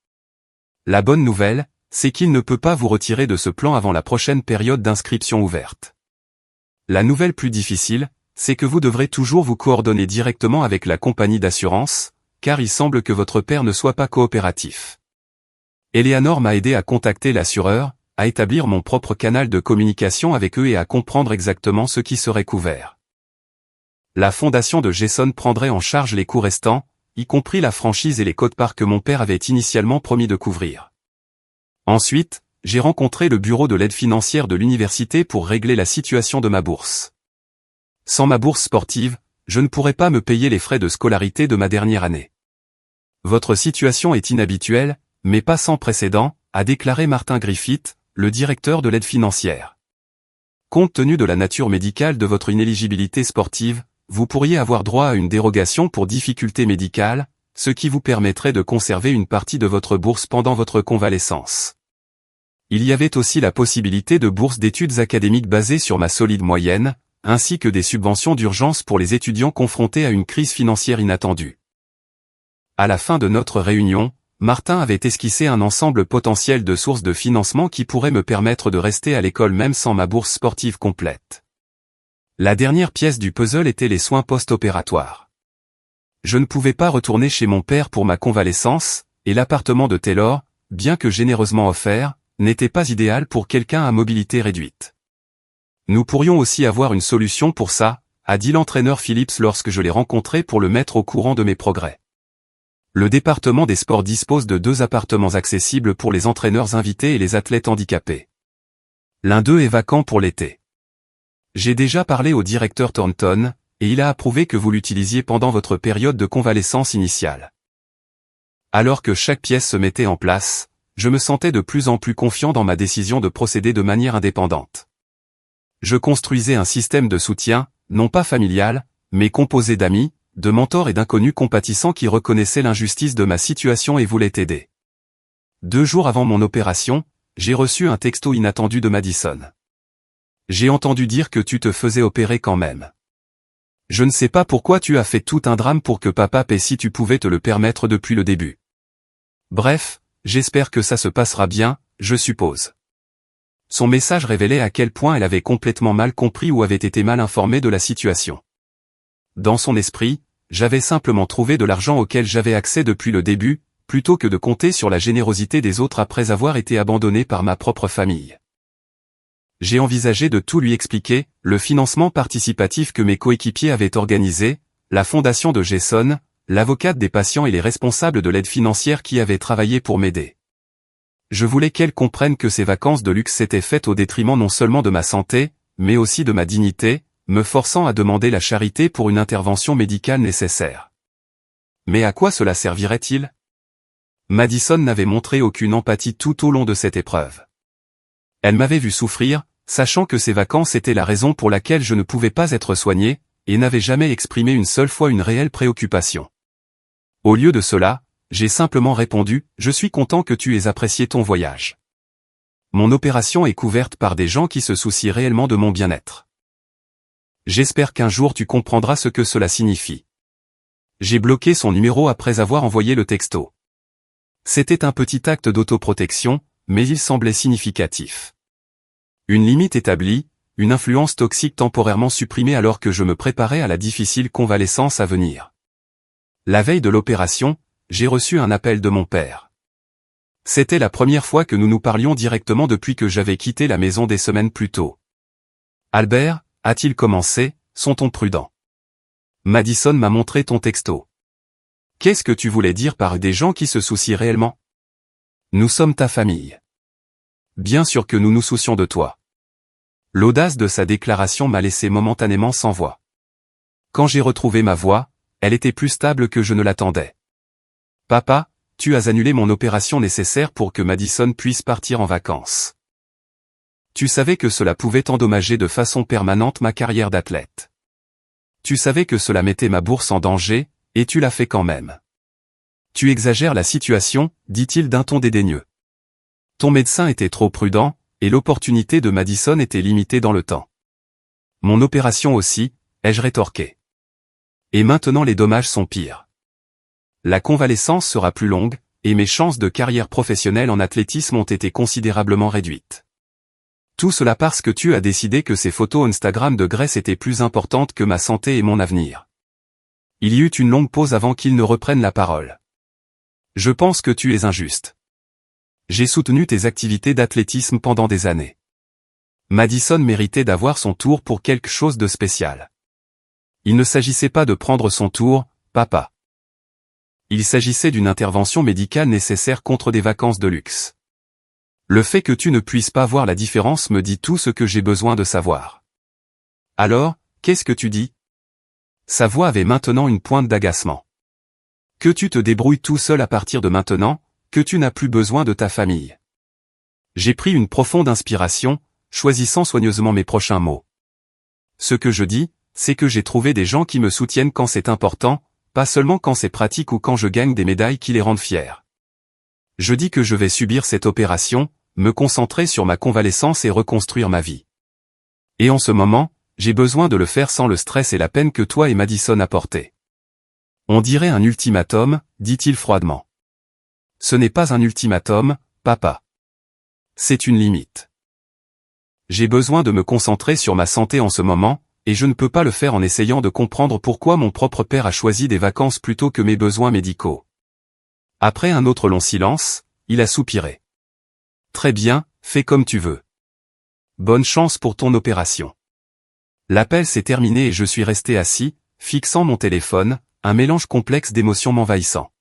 La bonne nouvelle, c'est qu'il ne peut pas vous retirer de ce plan avant la prochaine période d'inscription ouverte. La nouvelle plus difficile, c'est que vous devrez toujours vous coordonner directement avec la compagnie d'assurance, car il semble que votre père ne soit pas coopératif. Eleanor m'a aidé à contacter l'assureur, à établir mon propre canal de communication avec eux et à comprendre exactement ce qui serait couvert. La fondation de Jason prendrait en charge les coûts restants, y compris la franchise et les quotes-parts que mon père avait initialement promis de couvrir. Ensuite, j'ai rencontré le bureau de l'aide financière de l'université pour régler la situation de ma bourse. Sans ma bourse sportive, je ne pourrais pas me payer les frais de scolarité de ma dernière année. Votre situation est inhabituelle, mais pas sans précédent, a déclaré Martin Griffith, le directeur de l'aide financière. Compte tenu de la nature médicale de votre inéligibilité sportive, vous pourriez avoir droit à une dérogation pour difficulté médicale, ce qui vous permettrait de conserver une partie de votre bourse pendant votre convalescence. Il y avait aussi la possibilité de bourses d'études académiques basées sur ma solide moyenne, ainsi que des subventions d'urgence pour les étudiants confrontés à une crise financière inattendue. À la fin de notre réunion, Martin avait esquissé un ensemble potentiel de sources de financement qui pourraient me permettre de rester à l'école même sans ma bourse sportive complète. La dernière pièce du puzzle était les soins post-opératoires. Je ne pouvais pas retourner chez mon père pour ma convalescence, et l'appartement de Taylor, bien que généreusement offert, n'était pas idéal pour quelqu'un à mobilité réduite. Nous pourrions aussi avoir une solution pour ça, a dit l'entraîneur Phillips lorsque je l'ai rencontré pour le mettre au courant de mes progrès. Le département des sports dispose de 2 appartements accessibles pour les entraîneurs invités et les athlètes handicapés. L'un d'eux est vacant pour l'été. J'ai déjà parlé au directeur Thornton, et il a approuvé que vous l'utilisiez pendant votre période de convalescence initiale. Alors que chaque pièce se mettait en place, je me sentais de plus en plus confiant dans ma décision de procéder de manière indépendante. Je construisais un système de soutien, non pas familial, mais composé d'amis, de mentors et d'inconnus compatissants qui reconnaissaient l'injustice de ma situation et voulaient aider. 2 jours avant mon opération, j'ai reçu un texto inattendu de Madison. J'ai entendu dire que tu te faisais opérer quand même. Je ne sais pas pourquoi tu as fait tout un drame pour que papa paie si tu pouvais te le permettre depuis le début. Bref, j'espère que ça se passera bien, je suppose. Son message révélait à quel point elle avait complètement mal compris ou avait été mal informée de la situation. Dans son esprit, j'avais simplement trouvé de l'argent auquel j'avais accès depuis le début, plutôt que de compter sur la générosité des autres après avoir été abandonné par ma propre famille. J'ai envisagé de tout lui expliquer, le financement participatif que mes coéquipiers avaient organisé, la fondation de Jason, l'avocate des patients et les responsables de l'aide financière qui avaient travaillé pour m'aider. Je voulais qu'elle comprenne que ces vacances de luxe s'étaient faites au détriment non seulement de ma santé, mais aussi de ma dignité, me forçant à demander la charité pour une intervention médicale nécessaire. Mais à quoi cela servirait-il? Madison n'avait montré aucune empathie tout au long de cette épreuve. Elle m'avait vu souffrir, sachant que ces vacances étaient la raison pour laquelle je ne pouvais pas être soigné, et n'avait jamais exprimé une seule fois une réelle préoccupation. Au lieu de cela, j'ai simplement répondu « Je suis content que tu aies apprécié ton voyage. Mon opération est couverte par des gens qui se soucient réellement de mon bien-être. J'espère qu'un jour tu comprendras ce que cela signifie. J'ai bloqué son numéro après avoir envoyé le texto. C'était un petit acte d'autoprotection, mais il semblait significatif. Une limite établie, une influence toxique temporairement supprimée alors que je me préparais à la difficile convalescence à venir. La veille de l'opération, j'ai reçu un appel de mon père. C'était la première fois que nous nous parlions directement depuis que j'avais quitté la maison des semaines plus tôt. « Albert » a-t-il commencé, « sont-on prudent ? Madison m'a montré ton texto. Qu'est-ce que tu voulais dire par des gens qui se soucient réellement ? Nous sommes ta famille. Bien sûr que nous nous soucions de toi. L'audace de sa déclaration m'a laissé momentanément sans voix. Quand j'ai retrouvé ma voix, elle était plus stable que je ne l'attendais. Papa, tu as annulé mon opération nécessaire pour que Madison puisse partir en vacances. Tu savais que cela pouvait endommager de façon permanente ma carrière d'athlète. Tu savais que cela mettait ma bourse en danger, et tu l'as fait quand même. Tu exagères la situation, dit-il d'un ton dédaigneux. Ton médecin était trop prudent, et l'opportunité de Madison était limitée dans le temps. Mon opération aussi, ai-je rétorqué. Et maintenant les dommages sont pires. La convalescence sera plus longue, et mes chances de carrière professionnelle en athlétisme ont été considérablement réduites. Tout cela parce que tu as décidé que ces photos Instagram de Grèce étaient plus importantes que ma santé et mon avenir. Il y eut une longue pause avant qu'il ne reprenne la parole. Je pense que tu es injuste. J'ai soutenu tes activités d'athlétisme pendant des années. Madison méritait d'avoir son tour pour quelque chose de spécial. Il ne s'agissait pas de prendre son tour, papa. Il s'agissait d'une intervention médicale nécessaire contre des vacances de luxe. Le fait que tu ne puisses pas voir la différence me dit tout ce que j'ai besoin de savoir. Alors, qu'est-ce que tu dis ? Sa voix avait maintenant une pointe d'agacement. Que tu te débrouilles tout seul à partir de maintenant, que tu n'as plus besoin de ta famille. J'ai pris une profonde inspiration, choisissant soigneusement mes prochains mots. Ce que je dis, c'est que j'ai trouvé des gens qui me soutiennent quand c'est important, pas seulement quand c'est pratique ou quand je gagne des médailles qui les rendent fiers. Je dis que je vais subir cette opération, me concentrer sur ma convalescence et reconstruire ma vie. Et en ce moment, j'ai besoin de le faire sans le stress et la peine que toi et Madison apportez. On dirait un ultimatum, dit-il froidement. Ce n'est pas un ultimatum, papa. C'est une limite. J'ai besoin de me concentrer sur ma santé en ce moment, et je ne peux pas le faire en essayant de comprendre pourquoi mon propre père a choisi des vacances plutôt que mes besoins médicaux. Après un autre long silence, il a soupiré. Très bien, fais comme tu veux. Bonne chance pour ton opération. L'appel s'est terminé et je suis resté assis, fixant mon téléphone, un mélange complexe d'émotions m'envahissant.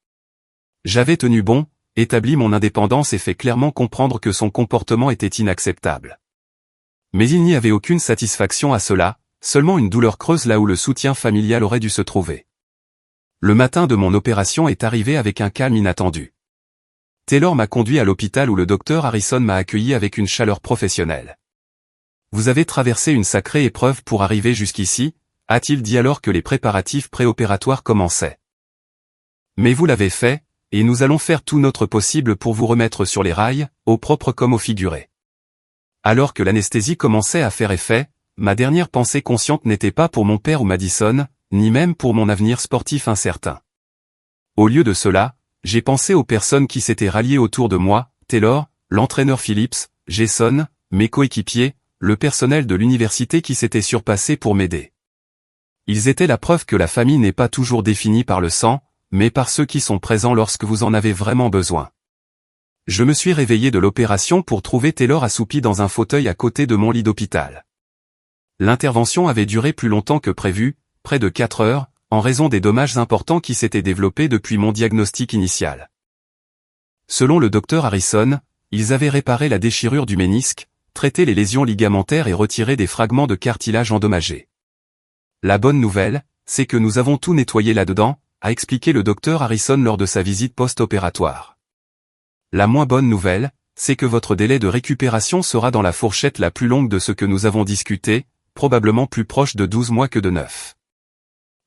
J'avais tenu bon, établi mon indépendance et fait clairement comprendre que son comportement était inacceptable. Mais il n'y avait aucune satisfaction à cela, seulement une douleur creuse là où le soutien familial aurait dû se trouver. Le matin de mon opération est arrivé avec un calme inattendu. Taylor m'a conduit à l'hôpital où le docteur Harrison m'a accueilli avec une chaleur professionnelle. Vous avez traversé une sacrée épreuve pour arriver jusqu'ici, a-t-il dit alors que les préparatifs préopératoires commençaient. Mais vous l'avez fait, et nous allons faire tout notre possible pour vous remettre sur les rails, au propre comme au figuré. Alors que l'anesthésie commençait à faire effet, ma dernière pensée consciente n'était pas pour mon père ou Madison, ni même pour mon avenir sportif incertain. Au lieu de cela, j'ai pensé aux personnes qui s'étaient ralliées autour de moi, Taylor, l'entraîneur Phillips, Jason, mes coéquipiers, le personnel de l'université qui s'était surpassé pour m'aider. Ils étaient la preuve que la famille n'est pas toujours définie par le sang, mais par ceux qui sont présents lorsque vous en avez vraiment besoin. Je me suis réveillé de l'opération pour trouver Taylor assoupi dans un fauteuil à côté de mon lit d'hôpital. L'intervention avait duré plus longtemps que prévu, près de 4 heures, en raison des dommages importants qui s'étaient développés depuis mon diagnostic initial. Selon le docteur Harrison, ils avaient réparé la déchirure du ménisque, traité les lésions ligamentaires et retiré des fragments de cartilage endommagés. La bonne nouvelle, c'est que nous avons tout nettoyé là-dedans, a expliqué le docteur Harrison lors de sa visite post-opératoire. La moins bonne nouvelle, c'est que votre délai de récupération sera dans la fourchette la plus longue de ce que nous avons discuté, probablement plus proche de 12 mois que de 9.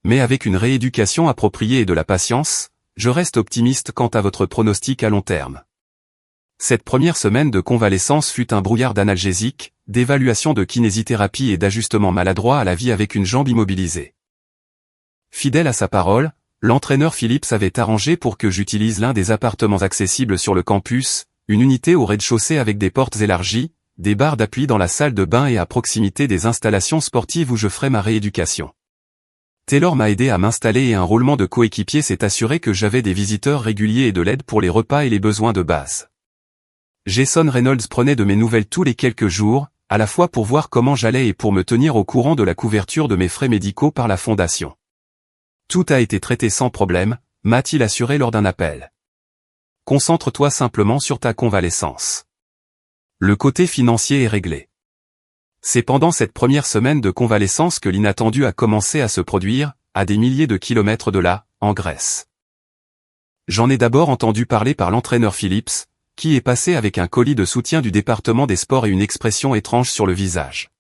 Mais avec une rééducation appropriée et de la patience, je reste optimiste quant à votre pronostic à long terme. Cette première semaine de convalescence fut un brouillard d'analgésiques, d'évaluation de kinésithérapie et d'ajustement maladroit à la vie avec une jambe immobilisée. Fidèle à sa parole, l'entraîneur Phillips avait arrangé pour que j'utilise l'un des appartements accessibles sur le campus, une unité au rez-de-chaussée avec des portes élargies, des barres d'appui dans la salle de bain et à proximité des installations sportives où je ferai ma rééducation. Taylor m'a aidé à m'installer et un roulement de coéquipier s'est assuré que j'avais des visiteurs réguliers et de l'aide pour les repas et les besoins de base. Jason Reynolds prenait de mes nouvelles tous les quelques jours, à la fois pour voir comment j'allais et pour me tenir au courant de la couverture de mes frais médicaux par la fondation. Tout a été traité sans problème, m'a-t-il assuré lors d'un appel. Concentre-toi simplement sur ta convalescence. Le côté financier est réglé. C'est pendant cette première semaine de convalescence que l'inattendu a commencé à se produire, à des milliers de kilomètres de là, en Grèce. J'en ai d'abord entendu parler par l'entraîneur Phillips, qui est passé avec un colis de soutien du département des sports et une expression étrange sur le visage.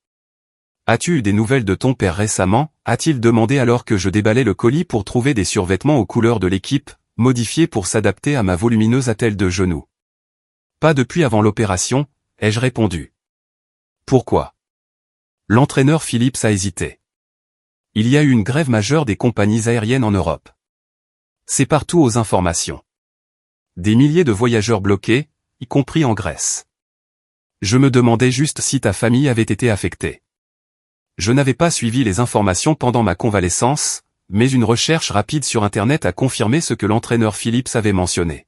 « As-tu eu des nouvelles de ton père récemment » a-t-il demandé alors que je déballais le colis pour trouver des survêtements aux couleurs de l'équipe, modifiés pour s'adapter à ma volumineuse attelle de genou. « Pas depuis avant l'opération » ai-je répondu. « Pourquoi » L'entraîneur Phillips a hésité. Il y a eu une grève majeure des compagnies aériennes en Europe. C'est partout aux informations. Des milliers de voyageurs bloqués, y compris en Grèce. Je me demandais juste si ta famille avait été affectée. Je n'avais pas suivi les informations pendant ma convalescence, mais une recherche rapide sur Internet a confirmé ce que l'entraîneur Phillips avait mentionné.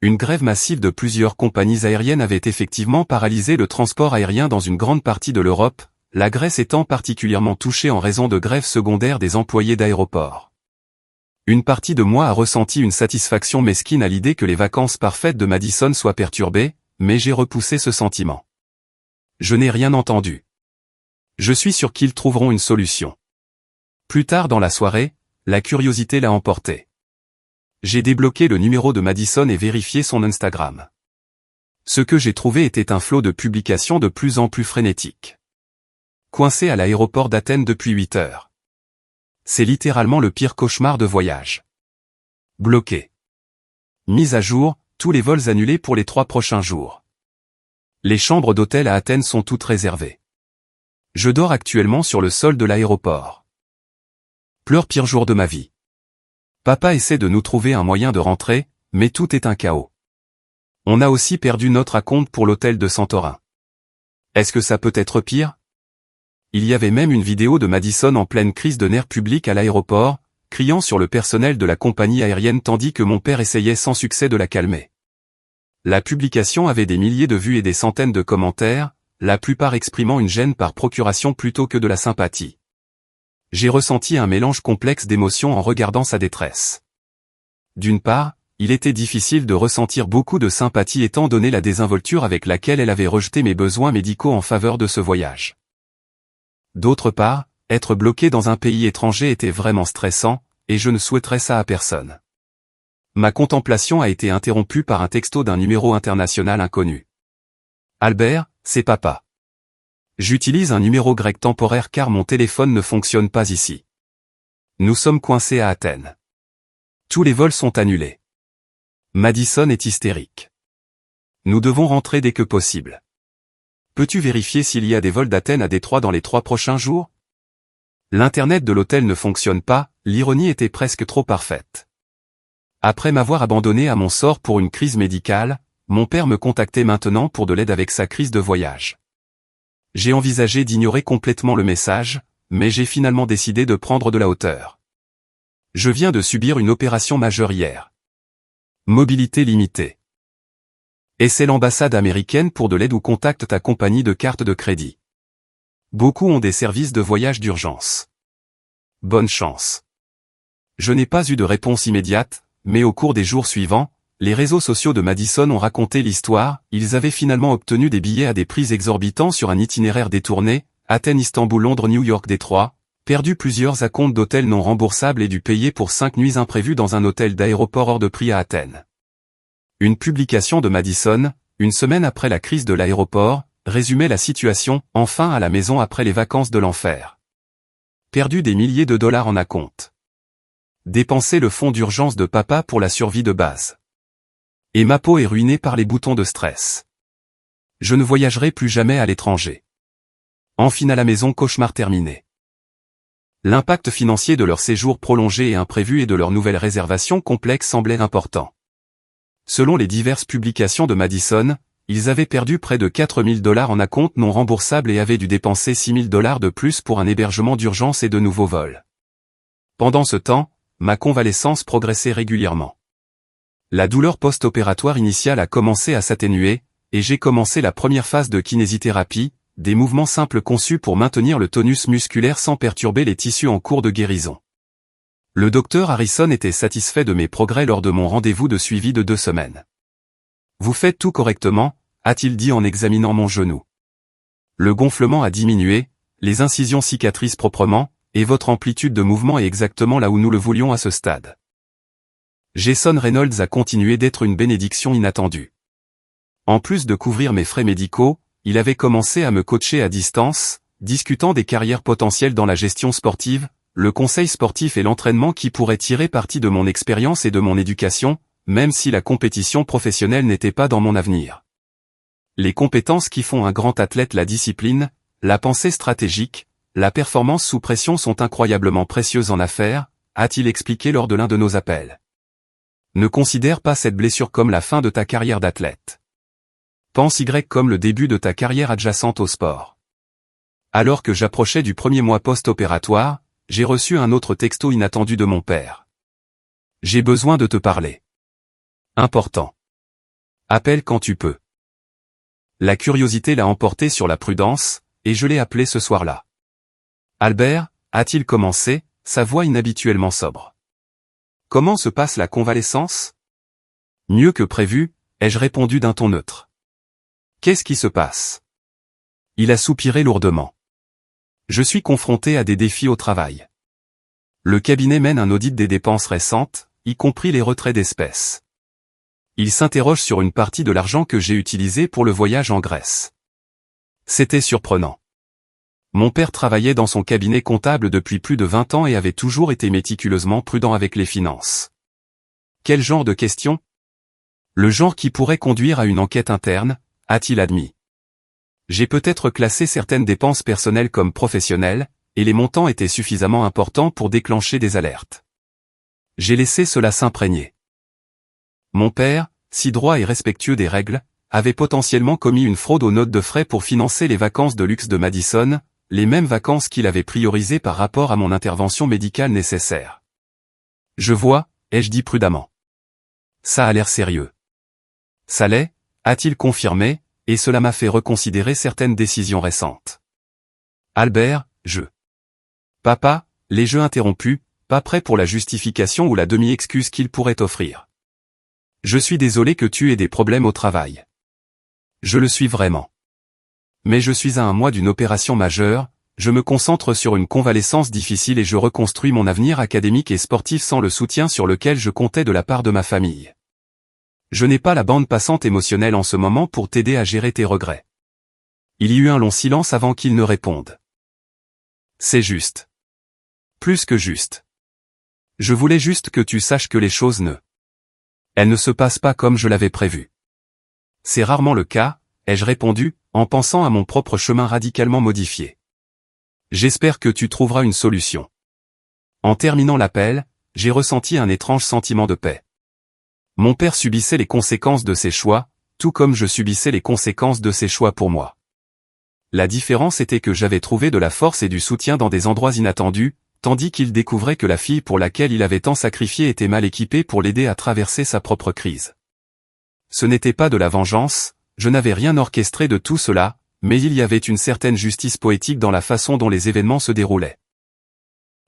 Une grève massive de plusieurs compagnies aériennes avait effectivement paralysé le transport aérien dans une grande partie de l'Europe, la Grèce étant particulièrement touchée en raison de grèves secondaires des employés d'aéroports. Une partie de moi a ressenti une satisfaction mesquine à l'idée que les vacances parfaites de Madison soient perturbées, mais j'ai repoussé ce sentiment. Je n'ai rien entendu. Je suis sûr qu'ils trouveront une solution. Plus tard dans la soirée, la curiosité l'a emporté. J'ai débloqué le numéro de Madison et vérifié son Instagram. Ce que j'ai trouvé était un flot de publications de plus en plus frénétique. Coincé à l'aéroport d'Athènes depuis 8 heures. C'est littéralement le pire cauchemar de voyage. Bloqué. Mise à jour, tous les vols annulés pour les 3 prochains jours. Les chambres d'hôtel à Athènes sont toutes réservées. Je dors actuellement sur le sol de l'aéroport. Pleure pire jour de ma vie. Papa essaie de nous trouver un moyen de rentrer, mais tout est un chaos. On a aussi perdu notre acompte pour l'hôtel de Santorin. Est-ce que ça peut être pire? Il y avait même une vidéo de Madison en pleine crise de nerfs publics à l'aéroport, criant sur le personnel de la compagnie aérienne tandis que mon père essayait sans succès de la calmer. La publication avait des milliers de vues et des centaines de commentaires, la plupart exprimant une gêne par procuration plutôt que de la sympathie. J'ai ressenti un mélange complexe d'émotions en regardant sa détresse. D'une part, il était difficile de ressentir beaucoup de sympathie étant donné la désinvolture avec laquelle elle avait rejeté mes besoins médicaux en faveur de ce voyage. D'autre part, être bloqué dans un pays étranger était vraiment stressant, et je ne souhaiterais ça à personne. Ma contemplation a été interrompue par un texto d'un numéro international inconnu. Albert, c'est papa. J'utilise un numéro grec temporaire car mon téléphone ne fonctionne pas ici. Nous sommes coincés à Athènes. Tous les vols sont annulés. Madison est hystérique. Nous devons rentrer dès que possible. Peux-tu vérifier s'il y a des vols d'Athènes à Détroit dans les 3 prochains jours? L'internet de l'hôtel ne fonctionne pas, l'ironie était presque trop parfaite. Après m'avoir abandonné à mon sort pour une crise médicale, mon père me contactait maintenant pour de l'aide avec sa crise de voyage. J'ai envisagé d'ignorer complètement le message, mais j'ai finalement décidé de prendre de la hauteur. Je viens de subir une opération majeure hier. Mobilité limitée. Et c'est l'ambassade américaine pour de l'aide ou contacte ta compagnie de carte de crédit. Beaucoup ont des services de voyage d'urgence. Bonne chance. Je n'ai pas eu de réponse immédiate, mais au cours des jours suivants, les réseaux sociaux de Madison ont raconté l'histoire, ils avaient finalement obtenu des billets à des prix exorbitants sur un itinéraire détourné, Athènes, Istanbul, Londres, New York, Détroit, perdu plusieurs acomptes d'hôtels non remboursables et dû payer pour 5 nuits imprévues dans un hôtel d'aéroport hors de prix à Athènes. Une publication de Madison, une semaine après la crise de l'aéroport, résumait la situation, enfin à la maison après les vacances de l'enfer. Perdu des milliers de dollars en acompte. Dépenser le fonds d'urgence de papa pour la survie de base. Et ma peau est ruinée par les boutons de stress. Je ne voyagerai plus jamais à l'étranger. Enfin à la maison, cauchemar terminé. L'impact financier de leur séjour prolongé et imprévu et de leur nouvelle réservation complexe semblait important. Selon les diverses publications de Madison, ils avaient perdu près de 4 000 $ en acompte non remboursable et avaient dû dépenser 6 000 $ de plus pour un hébergement d'urgence et de nouveaux vols. Pendant ce temps, ma convalescence progressait régulièrement. La douleur post-opératoire initiale a commencé à s'atténuer, et j'ai commencé la première phase de kinésithérapie, des mouvements simples conçus pour maintenir le tonus musculaire sans perturber les tissus en cours de guérison. Le docteur Harrison était satisfait de mes progrès lors de mon rendez-vous de suivi de 2 semaines. « Vous faites tout correctement », a-t-il dit en examinant mon genou. Le gonflement a diminué, les incisions cicatrisent proprement, et votre amplitude de mouvement est exactement là où nous le voulions à ce stade. Jason Reynolds a continué d'être une bénédiction inattendue. En plus de couvrir mes frais médicaux, il avait commencé à me coacher à distance, discutant des carrières potentielles dans la gestion sportive, le conseil sportif et l'entraînement qui pourraient tirer parti de mon expérience et de mon éducation, même si la compétition professionnelle n'était pas dans mon avenir. Les compétences qui font un grand athlète, la discipline, la pensée stratégique, la performance sous pression sont incroyablement précieuses en affaires, a-t-il expliqué lors de l'un de nos appels. Ne considère pas cette blessure comme la fin de ta carrière d'athlète. Pense Y comme le début de ta carrière adjacente au sport. Alors que j'approchais du premier mois post-opératoire, j'ai reçu un autre texto inattendu de mon père. J'ai besoin de te parler. Important. Appelle quand tu peux. La curiosité l'a emporté sur la prudence, et je l'ai appelé ce soir-là. Albert, a-t-il commencé, sa voix inhabituellement sobre. Comment se passe la convalescence? Mieux que prévu, ai-je répondu d'un ton neutre. Qu'est-ce qui se passe? Il a soupiré lourdement. Je suis confronté à des défis au travail. Le cabinet mène un audit des dépenses récentes, y compris les retraits d'espèces. Il s'interroge sur une partie de l'argent que j'ai utilisé pour le voyage en Grèce. C'était surprenant. Mon père travaillait dans son cabinet comptable depuis plus de 20 ans et avait toujours été méticuleusement prudent avec les finances. Quel genre de question? Le genre qui pourrait conduire à une enquête interne, a-t-il admis. J'ai peut-être classé certaines dépenses personnelles comme professionnelles, et les montants étaient suffisamment importants pour déclencher des alertes. J'ai laissé cela s'imprégner. Mon père, si droit et respectueux des règles, avait potentiellement commis une fraude aux notes de frais pour financer les vacances de luxe de Madison, les mêmes vacances qu'il avait priorisées par rapport à mon intervention médicale nécessaire. Je vois, ai-je dit prudemment. Ça a l'air sérieux. Ça l'est, a-t-il confirmé, et cela m'a fait reconsidérer certaines décisions récentes. Albert, Papa, les jeux interrompus, pas prêt pour la justification ou la demi-excuse qu'il pourrait offrir. Je suis désolé que tu aies des problèmes au travail. Je le suis vraiment. Mais je suis à 1 mois d'une opération majeure, je me concentre sur une convalescence difficile et je reconstruis mon avenir académique et sportif sans le soutien sur lequel je comptais de la part de ma famille. Je n'ai pas la bande passante émotionnelle en ce moment pour t'aider à gérer tes regrets. Il y eut un long silence avant qu'il ne réponde. C'est juste. Plus que juste. Je voulais juste que tu saches que les choses elles ne se passent pas comme je l'avais prévu. C'est rarement le cas, ai-je répondu, en pensant à mon propre chemin radicalement modifié. J'espère que tu trouveras une solution. En terminant l'appel, j'ai ressenti un étrange sentiment de paix. Mon père subissait les conséquences de ses choix, tout comme je subissais les conséquences de ses choix pour moi. La différence était que j'avais trouvé de la force et du soutien dans des endroits inattendus, tandis qu'il découvrait que la fille pour laquelle il avait tant sacrifié était mal équipée pour l'aider à traverser sa propre crise. Ce n'était pas de la vengeance, je n'avais rien orchestré de tout cela, mais il y avait une certaine justice poétique dans la façon dont les événements se déroulaient.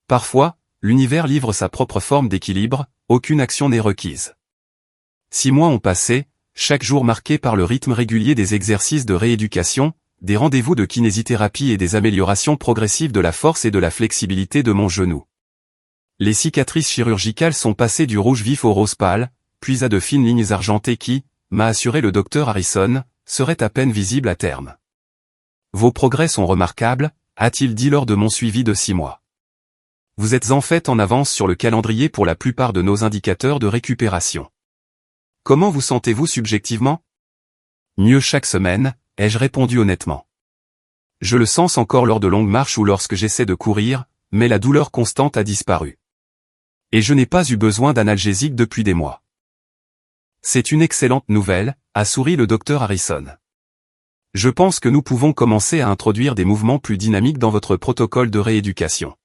Parfois, l'univers livre sa propre forme d'équilibre, aucune action n'est requise. 6 mois ont passé, chaque jour marqué par le rythme régulier des exercices de rééducation, des rendez-vous de kinésithérapie et des améliorations progressives de la force et de la flexibilité de mon genou. Les cicatrices chirurgicales sont passées du rouge vif au rose pâle, puis à de fines lignes argentées qui, m'a assuré le docteur Harrison, seraient à peine visibles à terme. Vos progrès sont remarquables, a-t-il dit lors de mon suivi de 6 mois. Vous êtes en fait en avance sur le calendrier pour la plupart de nos indicateurs de récupération. Comment vous sentez-vous subjectivement? Mieux chaque semaine, ai-je répondu honnêtement. Je le sens encore lors de longues marches ou lorsque j'essaie de courir, mais la douleur constante a disparu. Et je n'ai pas eu besoin d'analgésique depuis des mois. C'est une excellente nouvelle, a souri le docteur Harrison. Je pense que nous pouvons commencer à introduire des mouvements plus dynamiques dans votre protocole de rééducation.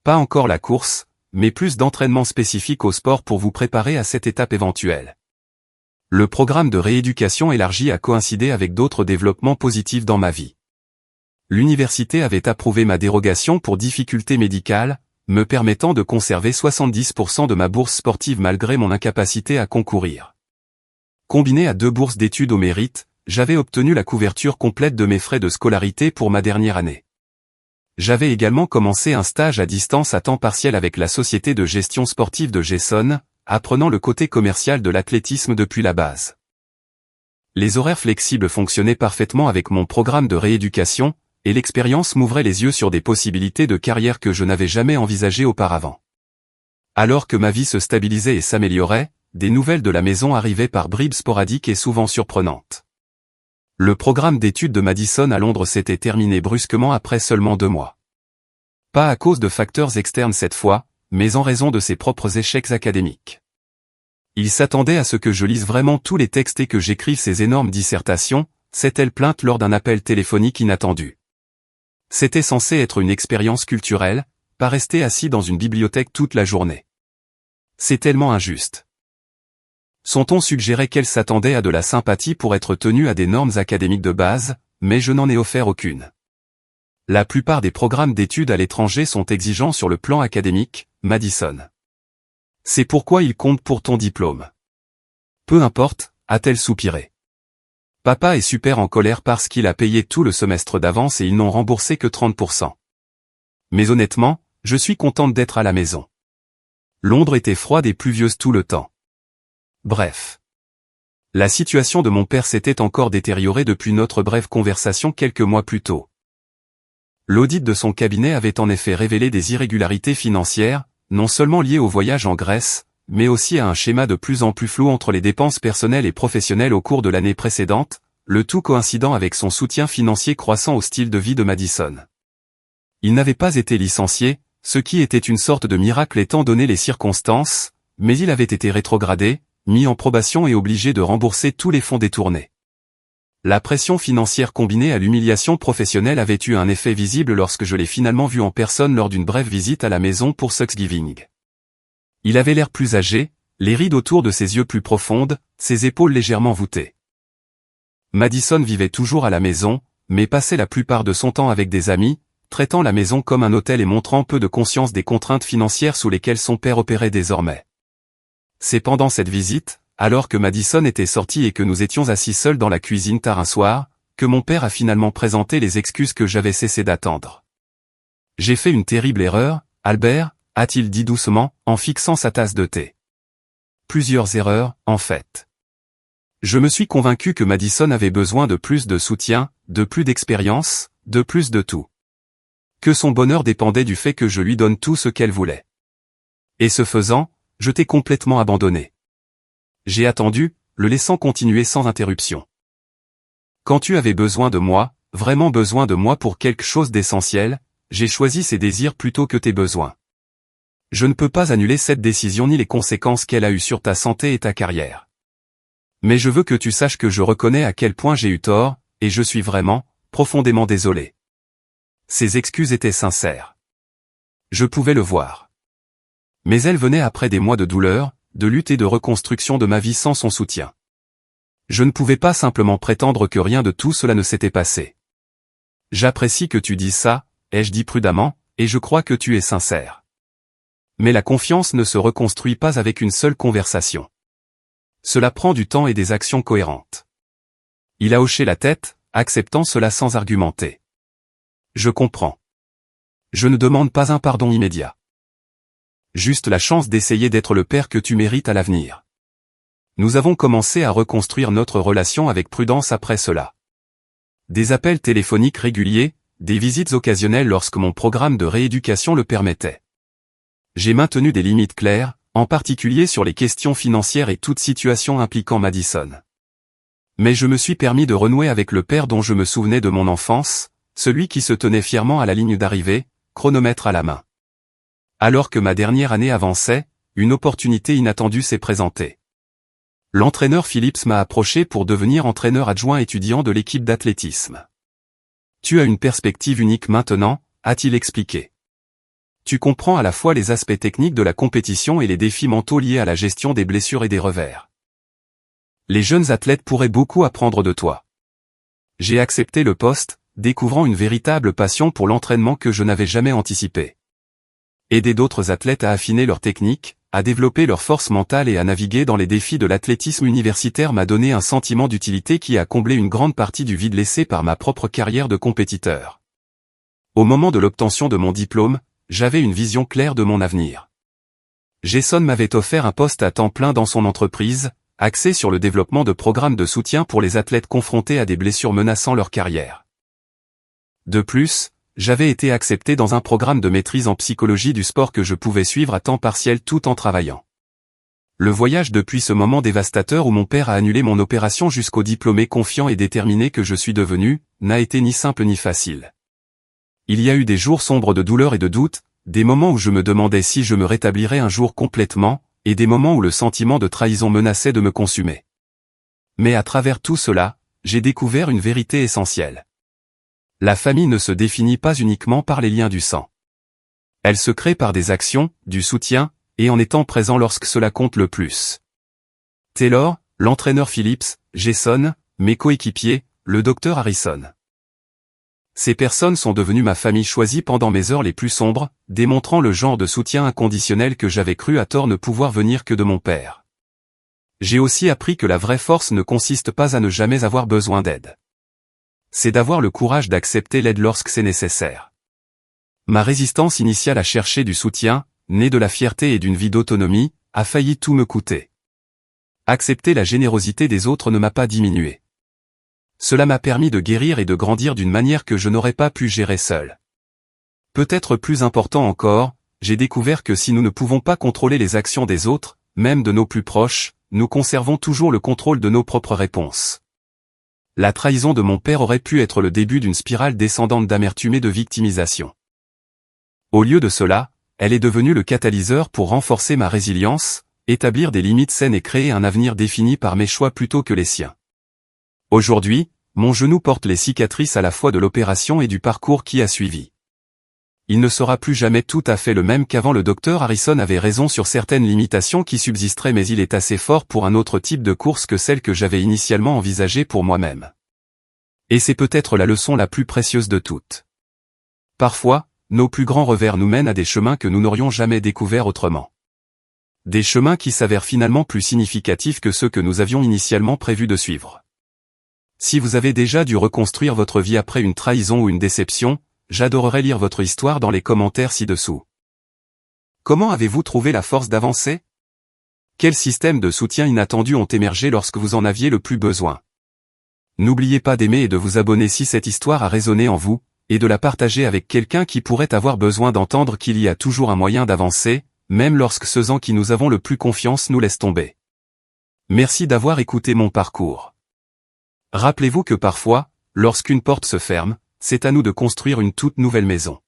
Pas encore la course, mais plus d'entraînement spécifique au sport pour vous préparer à cette étape éventuelle. Le programme de rééducation élargi a coïncidé avec d'autres développements positifs dans ma vie. L'université avait approuvé ma dérogation pour difficultés médicales, me permettant de conserver 70% de ma bourse sportive malgré mon incapacité à concourir. Combiné à 2 bourses d'études au mérite, j'avais obtenu la couverture complète de mes frais de scolarité pour ma dernière année. J'avais également commencé un stage à distance à temps partiel avec la société de gestion sportive de Gessonne, apprenant le côté commercial de l'athlétisme depuis la base. Les horaires flexibles fonctionnaient parfaitement avec mon programme de rééducation, et l'expérience m'ouvrait les yeux sur des possibilités de carrière que je n'avais jamais envisagées auparavant. Alors que ma vie se stabilisait et s'améliorait, des nouvelles de la maison arrivaient par bribes sporadiques et souvent surprenantes. Le programme d'études de Madison à Londres s'était terminé brusquement après seulement 2 mois. Pas à cause de facteurs externes cette fois, mais en raison de ses propres échecs académiques. Il s'attendait à ce que je lise vraiment tous les textes et que j'écrive ces énormes dissertations, s'est-elle plainte lors d'un appel téléphonique inattendu. C'était censé être une expérience culturelle, pas rester assis dans une bibliothèque toute la journée. C'est tellement injuste. Son ton suggérait qu'elle s'attendait à de la sympathie pour être tenue à des normes académiques de base, mais je n'en ai offert aucune. La plupart des programmes d'études à l'étranger sont exigeants sur le plan académique, Madison. C'est pourquoi il compte pour ton diplôme. Peu importe, a-t-elle soupiré. Papa est super en colère parce qu'il a payé tout le semestre d'avance et ils n'ont remboursé que 30%. Mais honnêtement, je suis contente d'être à la maison. Londres était froide et pluvieuse tout le temps. Bref. La situation de mon père s'était encore détériorée depuis notre brève conversation quelques mois plus tôt. L'audit de son cabinet avait en effet révélé des irrégularités financières, non seulement liées au voyage en Grèce, mais aussi à un schéma de plus en plus flou entre les dépenses personnelles et professionnelles au cours de l'année précédente, le tout coïncidant avec son soutien financier croissant au style de vie de Madison. Il n'avait pas été licencié, ce qui était une sorte de miracle étant donné les circonstances, mais il avait été rétrogradé, mis en probation et obligé de rembourser tous les fonds détournés. La pression financière combinée à l'humiliation professionnelle avait eu un effet visible lorsque je l'ai finalement vu en personne lors d'une brève visite à la maison pour Thanksgiving. Il avait l'air plus âgé, les rides autour de ses yeux plus profondes, ses épaules légèrement voûtées. Madison vivait toujours à la maison, mais passait la plupart de son temps avec des amis, traitant la maison comme un hôtel et montrant peu de conscience des contraintes financières sous lesquelles son père opérait désormais. C'est pendant cette visite, alors que Madison était sorti et que nous étions assis seuls dans la cuisine tard un soir, que mon père a finalement présenté les excuses que j'avais cessé d'attendre. « J'ai fait une terrible erreur, Albert », a-t-il dit doucement, en fixant sa tasse de thé. Plusieurs erreurs, en fait. Je me suis convaincu que Madison avait besoin de plus de soutien, de plus d'expérience, de plus de tout. Que son bonheur dépendait du fait que je lui donne tout ce qu'elle voulait. Et ce faisant, je t'ai complètement abandonné. J'ai attendu, le laissant continuer sans interruption. Quand tu avais besoin de moi, vraiment besoin de moi pour quelque chose d'essentiel, j'ai choisi ses désirs plutôt que tes besoins. Je ne peux pas annuler cette décision ni les conséquences qu'elle a eues sur ta santé et ta carrière. Mais je veux que tu saches que je reconnais à quel point j'ai eu tort, et je suis vraiment, profondément désolé. Ses excuses étaient sincères. Je pouvais le voir. Mais elles venaient après des mois de douleur, de lutte et de reconstruction de ma vie sans son soutien. Je ne pouvais pas simplement prétendre que rien de tout cela ne s'était passé. J'apprécie que tu dises ça, ai-je dit prudemment, et je crois que tu es sincère. Mais la confiance ne se reconstruit pas avec une seule conversation. Cela prend du temps et des actions cohérentes. Il a hoché la tête, acceptant cela sans argumenter. Je comprends. Je ne demande pas un pardon immédiat. Juste la chance d'essayer d'être le père que tu mérites à l'avenir. Nous avons commencé à reconstruire notre relation avec prudence après cela. Des appels téléphoniques réguliers, des visites occasionnelles lorsque mon programme de rééducation le permettait. J'ai maintenu des limites claires, en particulier sur les questions financières et toute situation impliquant Madison. Mais je me suis permis de renouer avec le père dont je me souvenais de mon enfance, celui qui se tenait fièrement à la ligne d'arrivée, chronomètre à la main. Alors que ma dernière année avançait, une opportunité inattendue s'est présentée. L'entraîneur Phillips m'a approché pour devenir entraîneur adjoint étudiant de l'équipe d'athlétisme. Tu as une perspective unique maintenant, a-t-il expliqué. Tu comprends à la fois les aspects techniques de la compétition et les défis mentaux liés à la gestion des blessures et des revers. Les jeunes athlètes pourraient beaucoup apprendre de toi. J'ai accepté le poste, découvrant une véritable passion pour l'entraînement que je n'avais jamais anticipé. Aider d'autres athlètes à affiner leur technique, à développer leur force mentale et à naviguer dans les défis de l'athlétisme universitaire m'a donné un sentiment d'utilité qui a comblé une grande partie du vide laissé par ma propre carrière de compétiteur. Au moment de l'obtention de mon diplôme, j'avais une vision claire de mon avenir. Jason m'avait offert un poste à temps plein dans son entreprise, axé sur le développement de programmes de soutien pour les athlètes confrontés à des blessures menaçant leur carrière. De plus, j'avais été accepté dans un programme de maîtrise en psychologie du sport que je pouvais suivre à temps partiel tout en travaillant. Le voyage depuis ce moment dévastateur où mon père a annulé mon opération jusqu'au diplômé confiant et déterminé que je suis devenu, n'a été ni simple ni facile. Il y a eu des jours sombres de douleur et de doute, des moments où je me demandais si je me rétablirais un jour complètement, et des moments où le sentiment de trahison menaçait de me consumer. Mais à travers tout cela, j'ai découvert une vérité essentielle. La famille ne se définit pas uniquement par les liens du sang. Elle se crée par des actions, du soutien, et en étant présent lorsque cela compte le plus. Taylor, l'entraîneur Phillips, Jason, mes coéquipiers, le docteur Harrison. Ces personnes sont devenues ma famille choisie pendant mes heures les plus sombres, démontrant le genre de soutien inconditionnel que j'avais cru à tort ne pouvoir venir que de mon père. J'ai aussi appris que la vraie force ne consiste pas à ne jamais avoir besoin d'aide. C'est d'avoir le courage d'accepter l'aide lorsque c'est nécessaire. Ma résistance initiale à chercher du soutien, née de la fierté et d'une vie d'autonomie, a failli tout me coûter. Accepter la générosité des autres ne m'a pas diminué. Cela m'a permis de guérir et de grandir d'une manière que je n'aurais pas pu gérer seul. Peut-être plus important encore, j'ai découvert que si nous ne pouvons pas contrôler les actions des autres, même de nos plus proches, nous conservons toujours le contrôle de nos propres réponses. La trahison de mon père aurait pu être le début d'une spirale descendante d'amertume et de victimisation. Au lieu de cela, elle est devenue le catalyseur pour renforcer ma résilience, établir des limites saines et créer un avenir défini par mes choix plutôt que les siens. Aujourd'hui, mon genou porte les cicatrices à la fois de l'opération et du parcours qui a suivi. Il ne sera plus jamais tout à fait le même qu'avant. Le docteur Harrison avait raison sur certaines limitations qui subsisteraient, mais il est assez fort pour un autre type de course que celle que j'avais initialement envisagée pour moi-même. Et c'est peut-être la leçon la plus précieuse de toutes. Parfois, nos plus grands revers nous mènent à des chemins que nous n'aurions jamais découverts autrement. Des chemins qui s'avèrent finalement plus significatifs que ceux que nous avions initialement prévu de suivre. Si vous avez déjà dû reconstruire votre vie après une trahison ou une déception, j'adorerais lire votre histoire dans les commentaires ci-dessous. Comment avez-vous trouvé la force d'avancer? Quels systèmes de soutien inattendus ont émergé lorsque vous en aviez le plus besoin? N'oubliez pas d'aimer et de vous abonner si cette histoire a résonné en vous, et de la partager avec quelqu'un qui pourrait avoir besoin d'entendre qu'il y a toujours un moyen d'avancer, même lorsque ceux en qui nous avons le plus confiance nous laissent tomber. Merci d'avoir écouté mon parcours. Rappelez-vous que parfois, lorsqu'une porte se ferme, c'est à nous de construire une toute nouvelle maison.